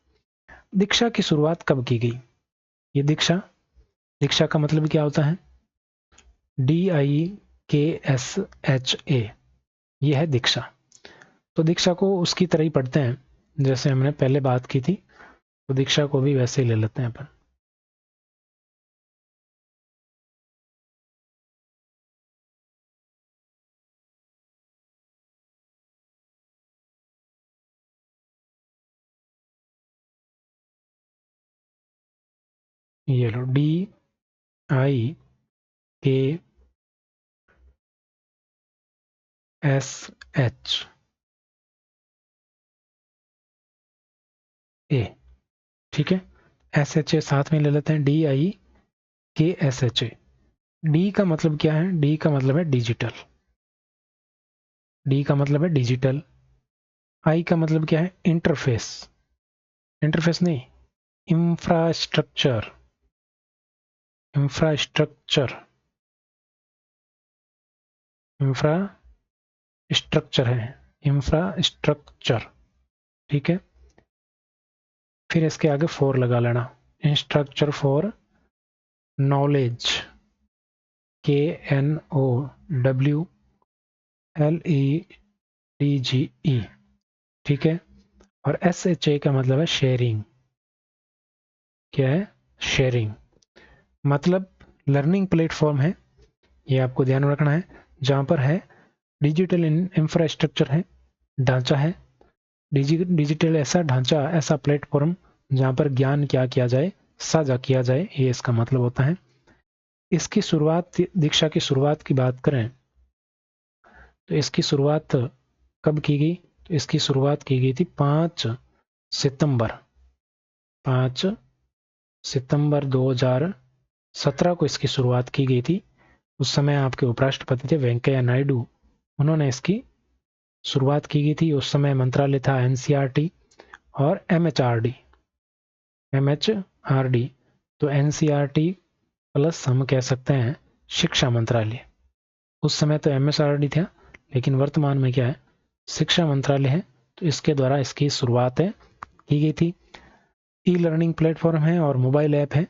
दीक्षा की शुरुआत कब की गई? ये दीक्षा, दीक्षा का मतलब क्या होता है? DIKSHA, ये है दीक्षा। तो दीक्षा को उसकी तरह ही पढ़ते हैं जैसे हमने पहले बात की थी, तो दीक्षा को भी वैसे ही ले लेते हैं अपन। ये लो DIKSH ए, ठीक है। SHA साथ में ले लेते हैं, DIKSHA। डी का मतलब क्या है? डी का मतलब है डिजिटल। डी का मतलब है डिजिटल। आई का मतलब क्या है? इंटरफेस। इंटरफेस नहीं, इंफ्रास्ट्रक्चर। इंफ्रास्ट्रक्चर, इंफ्रास्ट्रक्चर है, इंफ्रास्ट्रक्चर, ठीक है। फिर इसके आगे 4 लगा लेना, इंस्ट्रक्चर फॉर नॉलेज, KNOWLEDGE, ठीक है। और SHA का मतलब है शेयरिंग। क्या है? शेयरिंग। मतलब लर्निंग प्लेटफॉर्म है, ये आपको ध्यान रखना है, जहाँ पर है डिजिटल इंफ्रास्ट्रक्चर है, ढांचा है। डिजिटल ऐसा ढांचा, ऐसा प्लेटफॉर्म जहाँ पर ज्ञान क्या किया जाए, साझा किया जाए, ये इसका मतलब होता है। इसकी शुरुआत, दीक्षा की शुरुआत की बात करें तो इसकी शुरुआत कब की गई? तो इसकी शुरुआत की गई थी 5 सितंबर 5 सितंबर 2017 को इसकी शुरुआत की गई थी। उस समय आपके उपराष्ट्रपति थे वेंकैया नायडू, उन्होंने इसकी शुरुआत की गई थी। उस समय मंत्रालय था NCERT और MHRD। तो NCERT प्लस हम कह सकते हैं शिक्षा मंत्रालय। उस समय तो MHRD था, लेकिन वर्तमान में क्या है? शिक्षा मंत्रालय है। तो इसके द्वारा इसकी शुरुआत की गई थी। ई लर्निंग प्लेटफॉर्म है और मोबाइल ऐप है,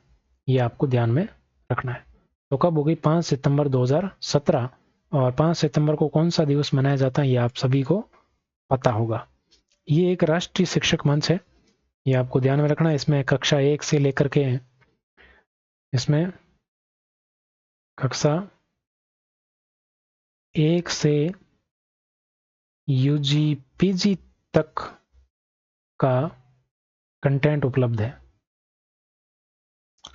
ये आपको ध्यान में रखना है। तो कब हो गई? 5 सितंबर 2017। और 5 सितंबर को कौन सा दिवस मनाया जाता है, ये आप सभी को पता होगा। ये एक राष्ट्रीय शिक्षक मंच है, ये आपको ध्यान में रखना है। इसमें कक्षा 1 से लेकर के, इसमें कक्षा 1 से UG PG तक का कंटेंट उपलब्ध है।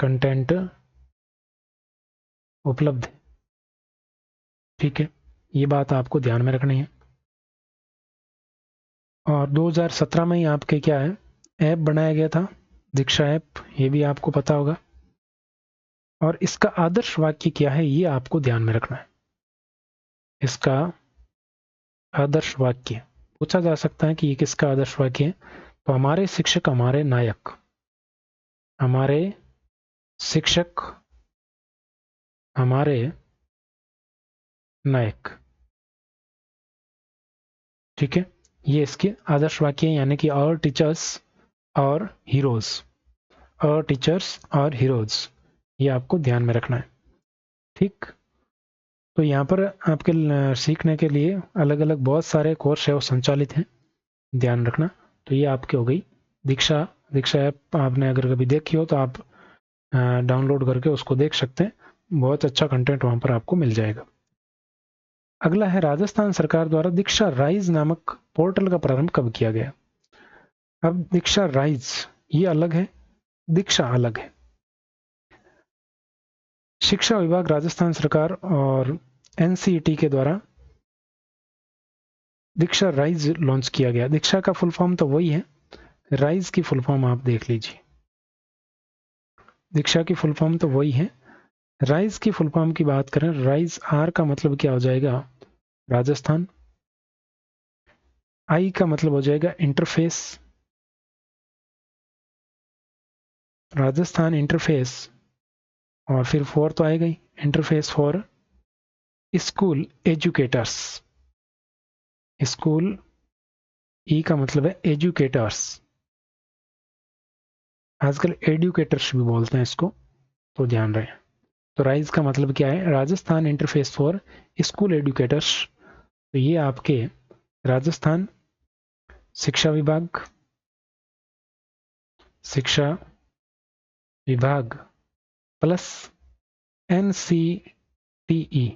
कंटेंट उपलब्ध है, ठीक है। ये बात आपको ध्यान में रखनी है। और 2017 में ही आपके क्या है, ऐप बनाया गया था, दीक्षा ऐप, ये भी आपको पता होगा। और इसका आदर्श वाक्य क्या है, ये आपको ध्यान में रखना है। इसका आदर्श वाक्य पूछा जा सकता है कि ये किसका आदर्श वाक्य है। तो हमारे शिक्षक हमारे नायक, हमारे शिक्षक हमारे नायक, ठीक है। ये इसके आदर्श वाक्य है, यानी कि और टीचर्स और हीरोज, और टीचर्स और हीरोज, ये आपको ध्यान में रखना है, ठीक। तो यहाँ पर आपके सीखने के लिए अलग अलग बहुत सारे कोर्स है वो संचालित हैं, ध्यान रखना। तो ये आपकी हो गई दीक्षा। दीक्षा ऐप आपने अगर कभी देखी हो तो आप डाउनलोड करके उसको देख सकते हैं, बहुत अच्छा कंटेंट वहाँ पर आपको मिल जाएगा। अगला है, राजस्थान सरकार द्वारा दीक्षा राइज नामक पोर्टल का प्रारंभ कब किया गया? अब दीक्षा राइज ये अलग है, दीक्षा अलग है। शिक्षा विभाग, राजस्थान सरकार और NCERT के द्वारा दीक्षा राइज लॉन्च किया गया। दीक्षा का फुल फॉर्म तो वही है, राइज की फुल फॉर्म आप देख लीजिए। दीक्षा की फुल फॉर्म तो वही है। राइज की फुल फॉर्म की बात करें, राइज R का मतलब क्या हो जाएगा? राजस्थान। I का मतलब हो जाएगा इंटरफेस, राजस्थान इंटरफेस। और फिर 4 तो आएगा ही, interface for school educators. School, E का मतलब है एजुकेटर्स, आजकल एडुकेटर्स भी बोलते हैं इसको, तो ध्यान रहे। तो राइज का मतलब क्या है? Rajasthan interface for school educators. तो ये आपके राजस्थान शिक्षा विभाग प्लस NCTE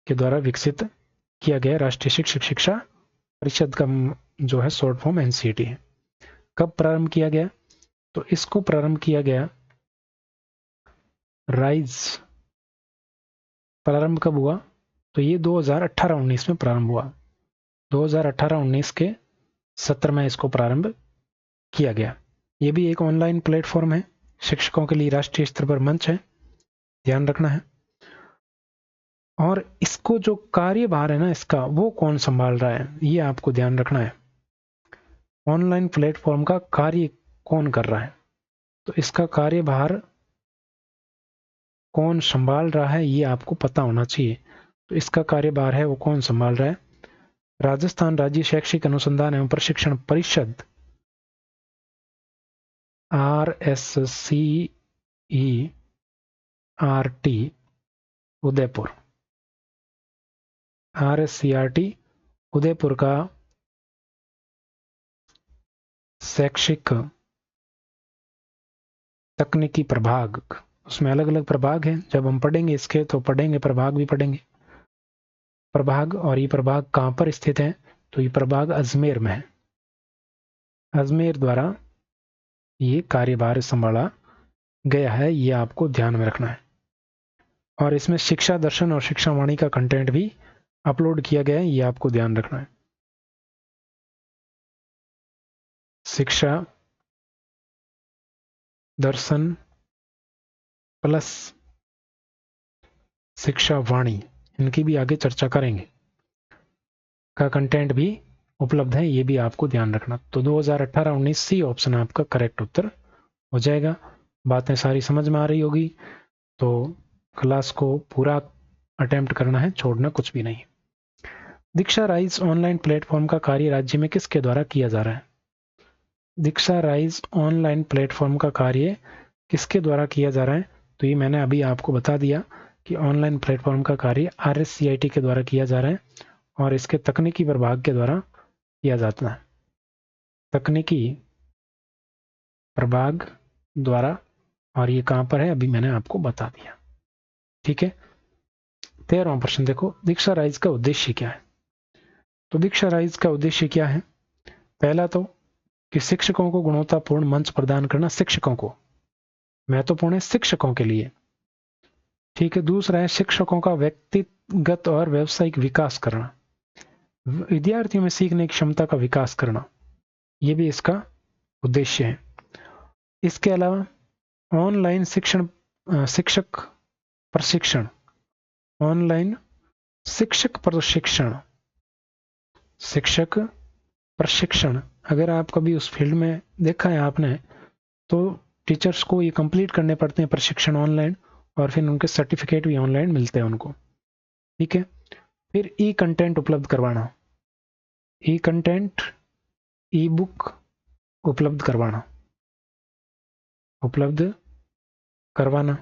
के द्वारा विकसित किया गया राष्ट्रीय शिक्षक शिक्षा परिषद का जो है शॉर्ट फॉर्म NCERT है। कब प्रारंभ किया गया? तो इसको प्रारंभ किया गया। राइज प्रारंभ कब हुआ? तो ये 2018-19 में प्रारंभ हुआ। 2018-19 के सत्र में इसको प्रारंभ किया गया। ये भी एक ऑनलाइन प्लेटफॉर्म है, शिक्षकों के लिए राष्ट्रीय स्तर पर मंच है, ध्यान रखना है। और इसको जो कार्यभार है ना इसका, वो कौन संभाल रहा है, ये आपको ध्यान रखना है। ऑनलाइन प्लेटफॉर्म का कार्य कौन कर रहा है, तो इसका कार्यभार कौन संभाल रहा है ये आपको पता होना चाहिए। तो इसका कार्यभार है वो कौन संभाल रहा है? राजस्थान राज्य शैक्षिक अनुसंधान एवं प्रशिक्षण परिषद, RSCERT उदयपुर, RSCERT उदयपुर का शैक्षिक तकनीकी प्रभाग, उसमें अलग अलग प्रभाग हैं। जब हम पढ़ेंगे इसके तो पढ़ेंगे, प्रभाग भी पढ़ेंगे। प्रभाग, और ये प्रभाग कहाँ पर स्थित है? तो ये प्रभाग अजमेर में है। अजमेर द्वारा ये कार्यभार संभाला गया है, ये आपको ध्यान में रखना है। और इसमें शिक्षा दर्शन और शिक्षा वाणी का कंटेंट भी अपलोड किया गया है, ये आपको ध्यान रखना है। शिक्षा दर्शन प्लस शिक्षा वाणी, इनकी भी आगे चर्चा करेंगे, का कंटेंट भी उपलब्ध है, ये भी आपको ध्यान रखना। तो 2018-19 सी ऑप्शन आपका करेक्ट उत्तर हो जाएगा। बातें सारी समझ में आ रही होगी, तो क्लास को पूरा अटेम्प्ट करना है, छोड़ना कुछ भी नहीं। दीक्षा राइज ऑनलाइन प्लेटफॉर्म का कार्य राज्य में किसके द्वारा किया जा रहा है? दीक्षा राइज ऑनलाइन प्लेटफॉर्म का कार्य किसके द्वारा किया जा रहा है? तो ये मैंने अभी आपको बता दिया कि ऑनलाइन प्लेटफॉर्म का कार्य RSCERT के द्वारा किया जा रहा है और इसके तकनीकी प्रभाग के द्वारा किया जाता है। तकनीकी प्रभाग द्वारा, और ये कहां पर है अभी मैंने आपको बता दिया। ठीक है, 13वां प्रश्न देखो, दीक्षा राइज का उद्देश्य क्या है? तो दीक्षा राइज का उद्देश्य क्या है? पहला तो कि शिक्षकों को गुणवत्तापूर्ण मंच प्रदान करना, शिक्षकों को महत्वपूर्ण है, शिक्षकों के लिए। ठीक है, दूसरा है शिक्षकों का व्यक्तिगत और व्यावसायिक विकास करना, विद्यार्थियों में सीखने की क्षमता का विकास करना, यह भी इसका उद्देश्य है। इसके अलावा ऑनलाइन शिक्षक प्रशिक्षण, ऑनलाइन शिक्षक प्रशिक्षण, अगर आप कभी उस फील्ड में देखा है आपने, तो टीचर्स को ये कंप्लीट करने पड़ते हैं प्रशिक्षण ऑनलाइन, और फिर उनके सर्टिफिकेट भी ऑनलाइन मिलते हैं उनको। ठीक है, फिर ई कंटेंट उपलब्ध करवाना, ई कंटेंट, ई बुक उपलब्ध करवाना,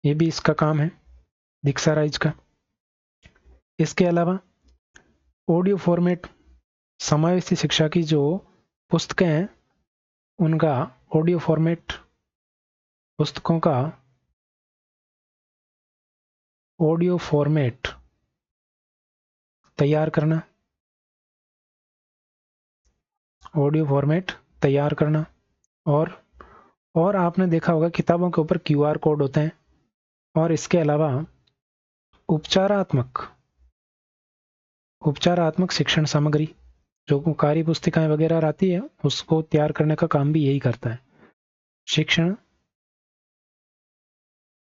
ये भी इसका काम है दीक्षा राइज का। इसके अलावा ऑडियो फॉर्मेट, समावेशी शिक्षा की जो पुस्तकें हैं उनका ऑडियो फॉर्मेट, पुस्तकों का ऑडियो फॉर्मेट तैयार करना, ऑडियो फॉर्मेट तैयार करना। और आपने देखा होगा किताबों के ऊपर QR कोड होते हैं। और इसके अलावा उपचारात्मक शिक्षण सामग्री, जो कार्य पुस्तिकाएं वगैरह आती है, उसको तैयार करने का काम भी यही करता है, शिक्षण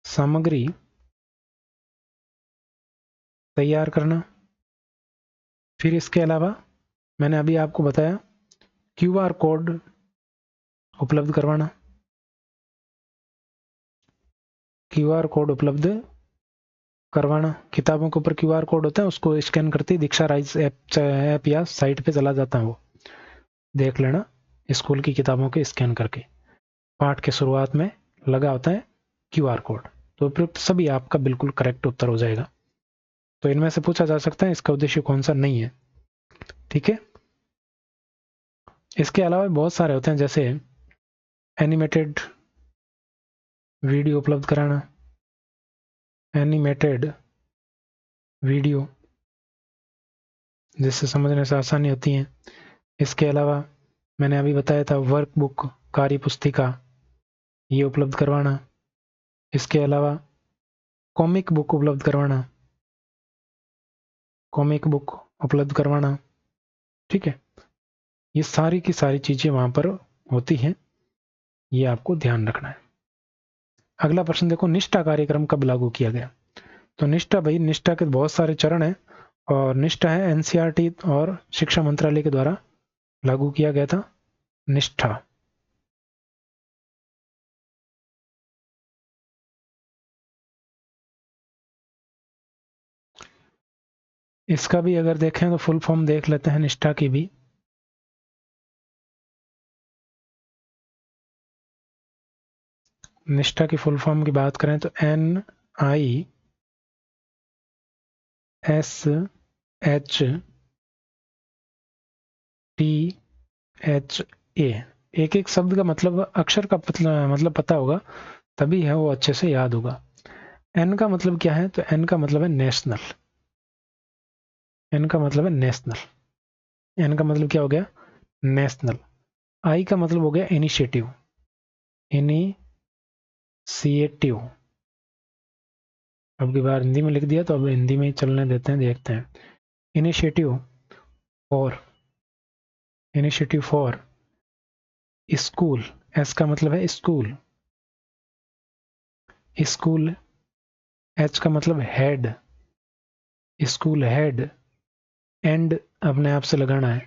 सामग्री तैयार करना। फिर इसके अलावा मैंने अभी आपको बताया QR कोड उपलब्ध करवाना, QR कोड उपलब्ध करवाना, किताबों के ऊपर QR कोड होता है, उसको स्कैन करते दीक्षा राइज ऐप या साइट पे चला जाता है, वो देख लेना, स्कूल की किताबों के स्कैन करके पाठ के शुरुआत में लगा होता है QR कोड। तो उपयुक्त सभी आपका बिल्कुल करेक्ट उत्तर हो जाएगा। तो इनमें से पूछा जा सकता है इसका उद्देश्य कौन सा नहीं है। ठीक है, इसके अलावा बहुत सारे होते हैं, जैसे एनिमेटेड वीडियो उपलब्ध कराना, एनिमेटेड वीडियो जिससे समझने से आसानी होती है। इसके अलावा मैंने अभी बताया था वर्क बुक कार्य पुस्तिका ये उपलब्ध करवाना। इसके अलावा कॉमिक बुक उपलब्ध करवाना, कॉमिक बुक उपलब्ध करवाना। ठीक है, ये सारी की सारी चीजें वहां पर होती हैं, ये आपको ध्यान रखना है। अगला प्रश्न देखो, निष्ठा कार्यक्रम कब लागू किया गया? तो निष्ठा, भाई निष्ठा के बहुत सारे चरण हैं और निष्ठा है एनसीईआरटी और शिक्षा मंत्रालय के द्वारा लागू किया गया था निष्ठा। इसका भी अगर देखें तो फुल फॉर्म देख लेते हैं निष्ठा की भी। निष्ठा की फुल फॉर्म की बात करें तो NISHTA। एक एक शब्द का मतलब, अक्षर का मतलब पता होगा तभी है वो अच्छे से याद होगा। एन का मतलब क्या है? तो एन का मतलब है नेशनल। एन का मतलब है नेशनल। एन का मतलब क्या हो गया? नेशनल। आई का मतलब हो गया इनिशिएटिव। इनिशिएटिव। अब की बार हिंदी में लिख दिया तो अब हिंदी में ही चलने देते हैं, देखते हैं। Initiative for, initiative for school. S का मतलब है स्कूल, स्कूल। एच का मतलब हेड, स्कूल हेड। एंड अपने आप से लगाना है।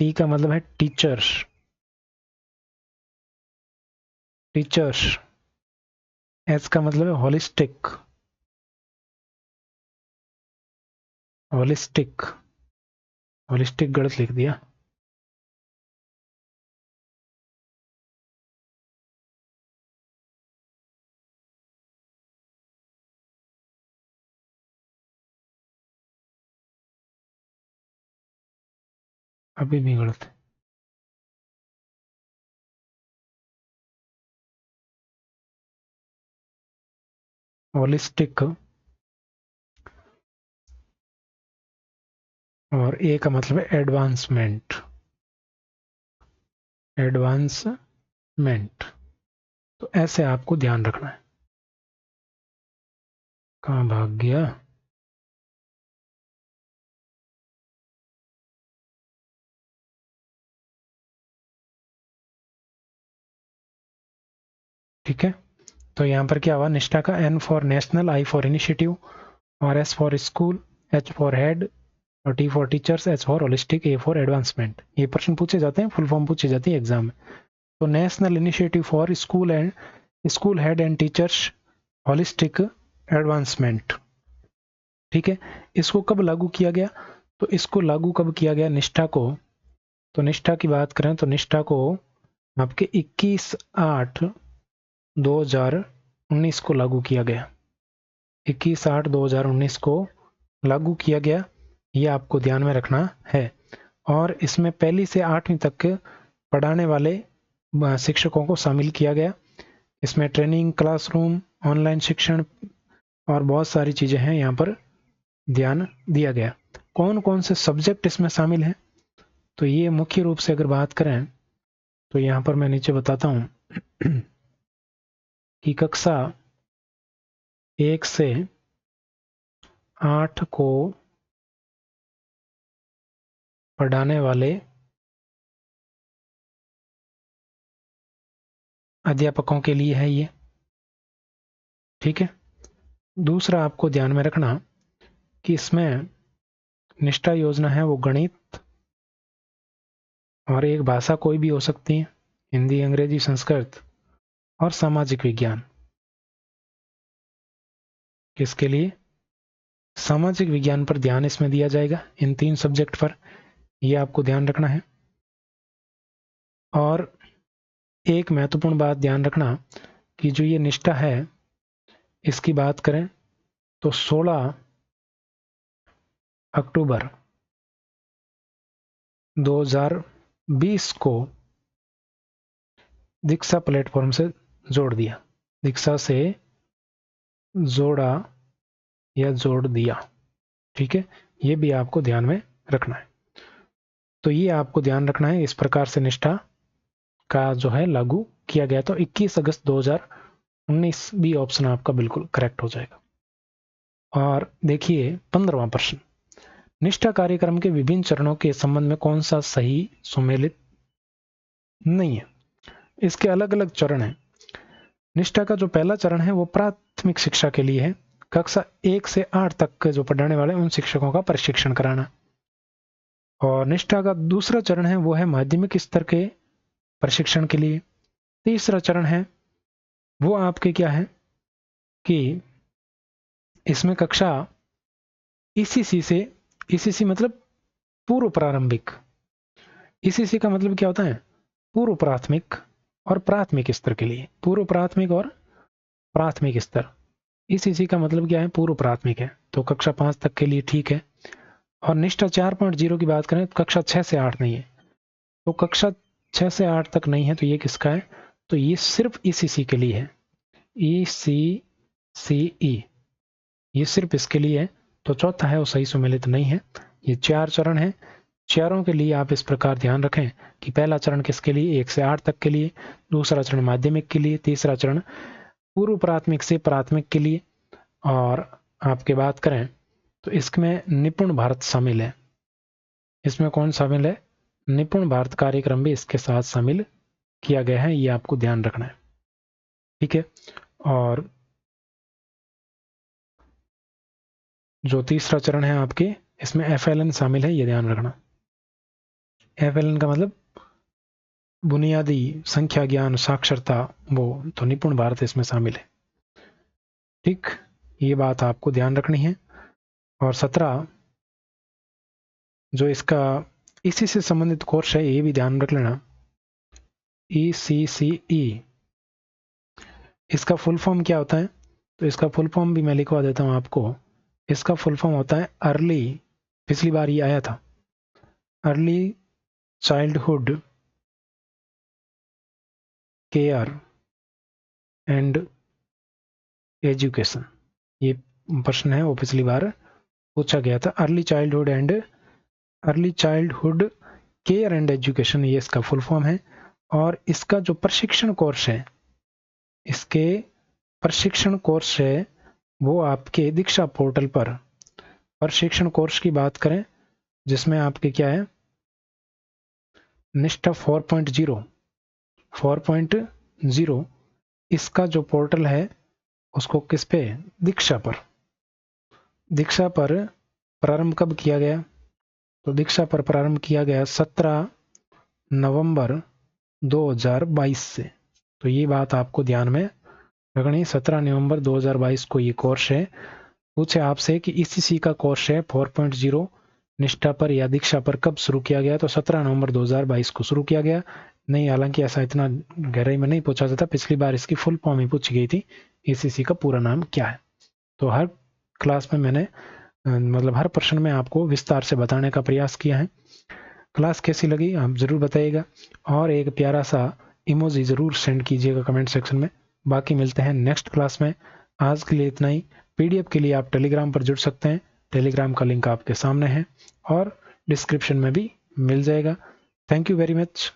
टी का मतलब है टीचर्स, टीचर्स। एच का मतलब है होलिस्टिक, होलिस्टिक। होलिस्टिक गलत लिख दिया। अभी भी गलत है। होलिस्टिक। और ए का मतलब है एडवांसमेंट, एडवांसमेंट। तो ऐसे आपको ध्यान रखना है। कहाँ भाग गया? ठीक है, तो यहाँ पर क्या हुआ? निष्ठा का N for national, I for initiative, और S for school, H for head, और T for teachers, H for holistic, A for advancement. ये प्रश्न पूछे जाते हैं, फुल फॉर्म पूछी जाती है एग्जाम में। तो national initiative for school and school head and teachers holistic advancement. ठीक है, इसको कब लागू किया गया? तो इसको लागू कब किया गया निष्ठा को? तो निष्ठा की बात करें तो निष्ठा को आपके 21/8/2019 को लागू किया गया। 21/8/2019 को लागू किया गया, ये आपको ध्यान में रखना है। और इसमें पहली से 8वीं तक पढ़ाने वाले शिक्षकों को शामिल किया गया। इसमें ट्रेनिंग, क्लासरूम, ऑनलाइन शिक्षण और बहुत सारी चीजें हैं, यहाँ पर ध्यान दिया गया। कौन कौन से सब्जेक्ट इसमें शामिल हैं? तो ये मुख्य रूप से अगर बात करें तो यहाँ पर मैं नीचे बताता हूँ कि कक्षा 1 से 8 को पढ़ाने वाले अध्यापकों के लिए है ये। ठीक है, दूसरा आपको ध्यान में रखना कि इसमें निष्ठा योजना है वो गणित, और एक भाषा कोई भी हो सकती है, हिंदी, अंग्रेजी, संस्कृत, और सामाजिक विज्ञान। किसके लिए? सामाजिक विज्ञान पर ध्यान इसमें दिया जाएगा, इन 3 सब्जेक्ट पर, यह आपको ध्यान रखना है। और एक महत्वपूर्ण बात ध्यान रखना कि जो ये निष्ठा है, इसकी बात करें तो 16 अक्टूबर 2020 को दीक्षा प्लेटफॉर्म से जोड़ दिया, दीक्षा से जोड़ा या जोड़ दिया। ठीक है, ये भी आपको ध्यान में रखना है। तो ये आपको ध्यान रखना है, इस प्रकार से निष्ठा का जो है लागू किया गया। तो 21 अगस्त 2019 भी ऑप्शन आपका बिल्कुल करेक्ट हो जाएगा। और देखिए 15वां प्रश्न, निष्ठा कार्यक्रम के विभिन्न चरणों के संबंध में कौन सा सही सुमेलित नहीं है? इसके अलग अलग चरण हैं। निष्ठा का जो पहला चरण है वो प्राथमिक शिक्षा के लिए है, कक्षा 1 से 8 तक के जो पढ़ाने वाले उन शिक्षकों का प्रशिक्षण कराना। और निष्ठा का दूसरा चरण है वो है माध्यमिक स्तर के प्रशिक्षण के लिए। तीसरा चरण है वो आपके क्या है कि इसमें कक्षा ईसीसी मतलब पूर्व प्रारंभिक, ईसीसी का मतलब क्या होता है? पूर्व प्राथमिक और प्राथमिक स्तर के लिए। पूर्व प्राथमिक और प्राथमिक स्तर, ईसीसी का मतलब क्या है? पूर्व प्राथमिक है, तो कक्षा 5 तक के लिए ठीक है। और निष्ठा 4.0 की बात करें तो कक्षा 6 से 8 नहीं है, तो कक्षा 6 से 8 तक नहीं है, तो ये किसका है? तो ये सिर्फ ईसीसी के लिए है, ECCE, ये सिर्फ इसके लिए है। तो चौथा है वो सही सुमेलित नहीं है। ये 4 चरण है, चारों के लिए आप इस प्रकार ध्यान रखें कि पहला चरण किसके लिए? 1 से 8 तक के लिए, दूसरा चरण माध्यमिक के लिए, तीसरा चरण पूर्व प्राथमिक से प्राथमिक के लिए। और आपके बात करें तो इसमें निपुण भारत शामिल है। इसमें कौन शामिल है? निपुण भारत कार्यक्रम भी इसके साथ शामिल किया गया है, ये आपको ध्यान रखना है, ठीक है। और जो तीसरा चरण है आपके, इसमें FLN शामिल है, ये ध्यान रखना। FLN का मतलब बुनियादी संख्या ज्ञान साक्षरता, वो तो निपुण भारत इसमें शामिल है, ठीक। ये बात आपको ध्यान रखनी है। और 17 जो इसका इसी से संबंधित कोर्स है, ये भी ध्यान रख लेना, ECCE, इसका फुल फॉर्म क्या होता है? तो इसका फुल फॉर्म भी मैं लिखवा देता हूं आपको। इसका फुल फॉर्म होता है अर्ली, पिछली बार ये आया था, early childhood care and education. ये प्रश्न है वो पिछली बार पूछा गया था, early childhood care and education, ये इसका फुल फॉर्म है। और इसका जो प्रशिक्षण कोर्स है, इसके प्रशिक्षण कोर्स है वो आपके दीक्षा पोर्टल पर प्रशिक्षण कोर्स की बात करें, जिसमें आपके क्या है? निष्ठा 4.0 इसका जो पोर्टल है उसको किस पे? दीक्षा पर प्रारंभ कब किया गया? तो दीक्षा पर प्रारंभ किया गया 17 नवंबर 2022 से। तो ये बात आपको ध्यान में रखनी, 17 नवंबर 2022 को ये कोर्स है। पूछे आपसे कि ECC का कोर्स है 4.0 निष्ठा पर या दीक्षा पर कब शुरू किया गया? तो 17 नवंबर 2022 को शुरू किया गया। नहीं, हालांकि ऐसा इतना गहराई में नहीं पूछा जाता, पिछली बार इसकी फुल फॉर्म ही पूछी गई थी, ECC का पूरा नाम क्या है। तो हर क्लास में मैंने मतलब हर प्रश्न में आपको विस्तार से बताने का प्रयास किया है। क्लास कैसी लगी आप जरूर बताइएगा, और एक प्यारा सा इमोजी जरूर सेंड कीजिएगा कमेंट सेक्शन में। बाकी मिलते हैं नेक्स्ट क्लास में, आज के लिए इतना ही। PDF के लिए आप टेलीग्राम पर जुड़ सकते हैं, टेलीग्राम का लिंक आपके सामने है और डिस्क्रिप्शन में भी मिल जाएगा। Thank you very much.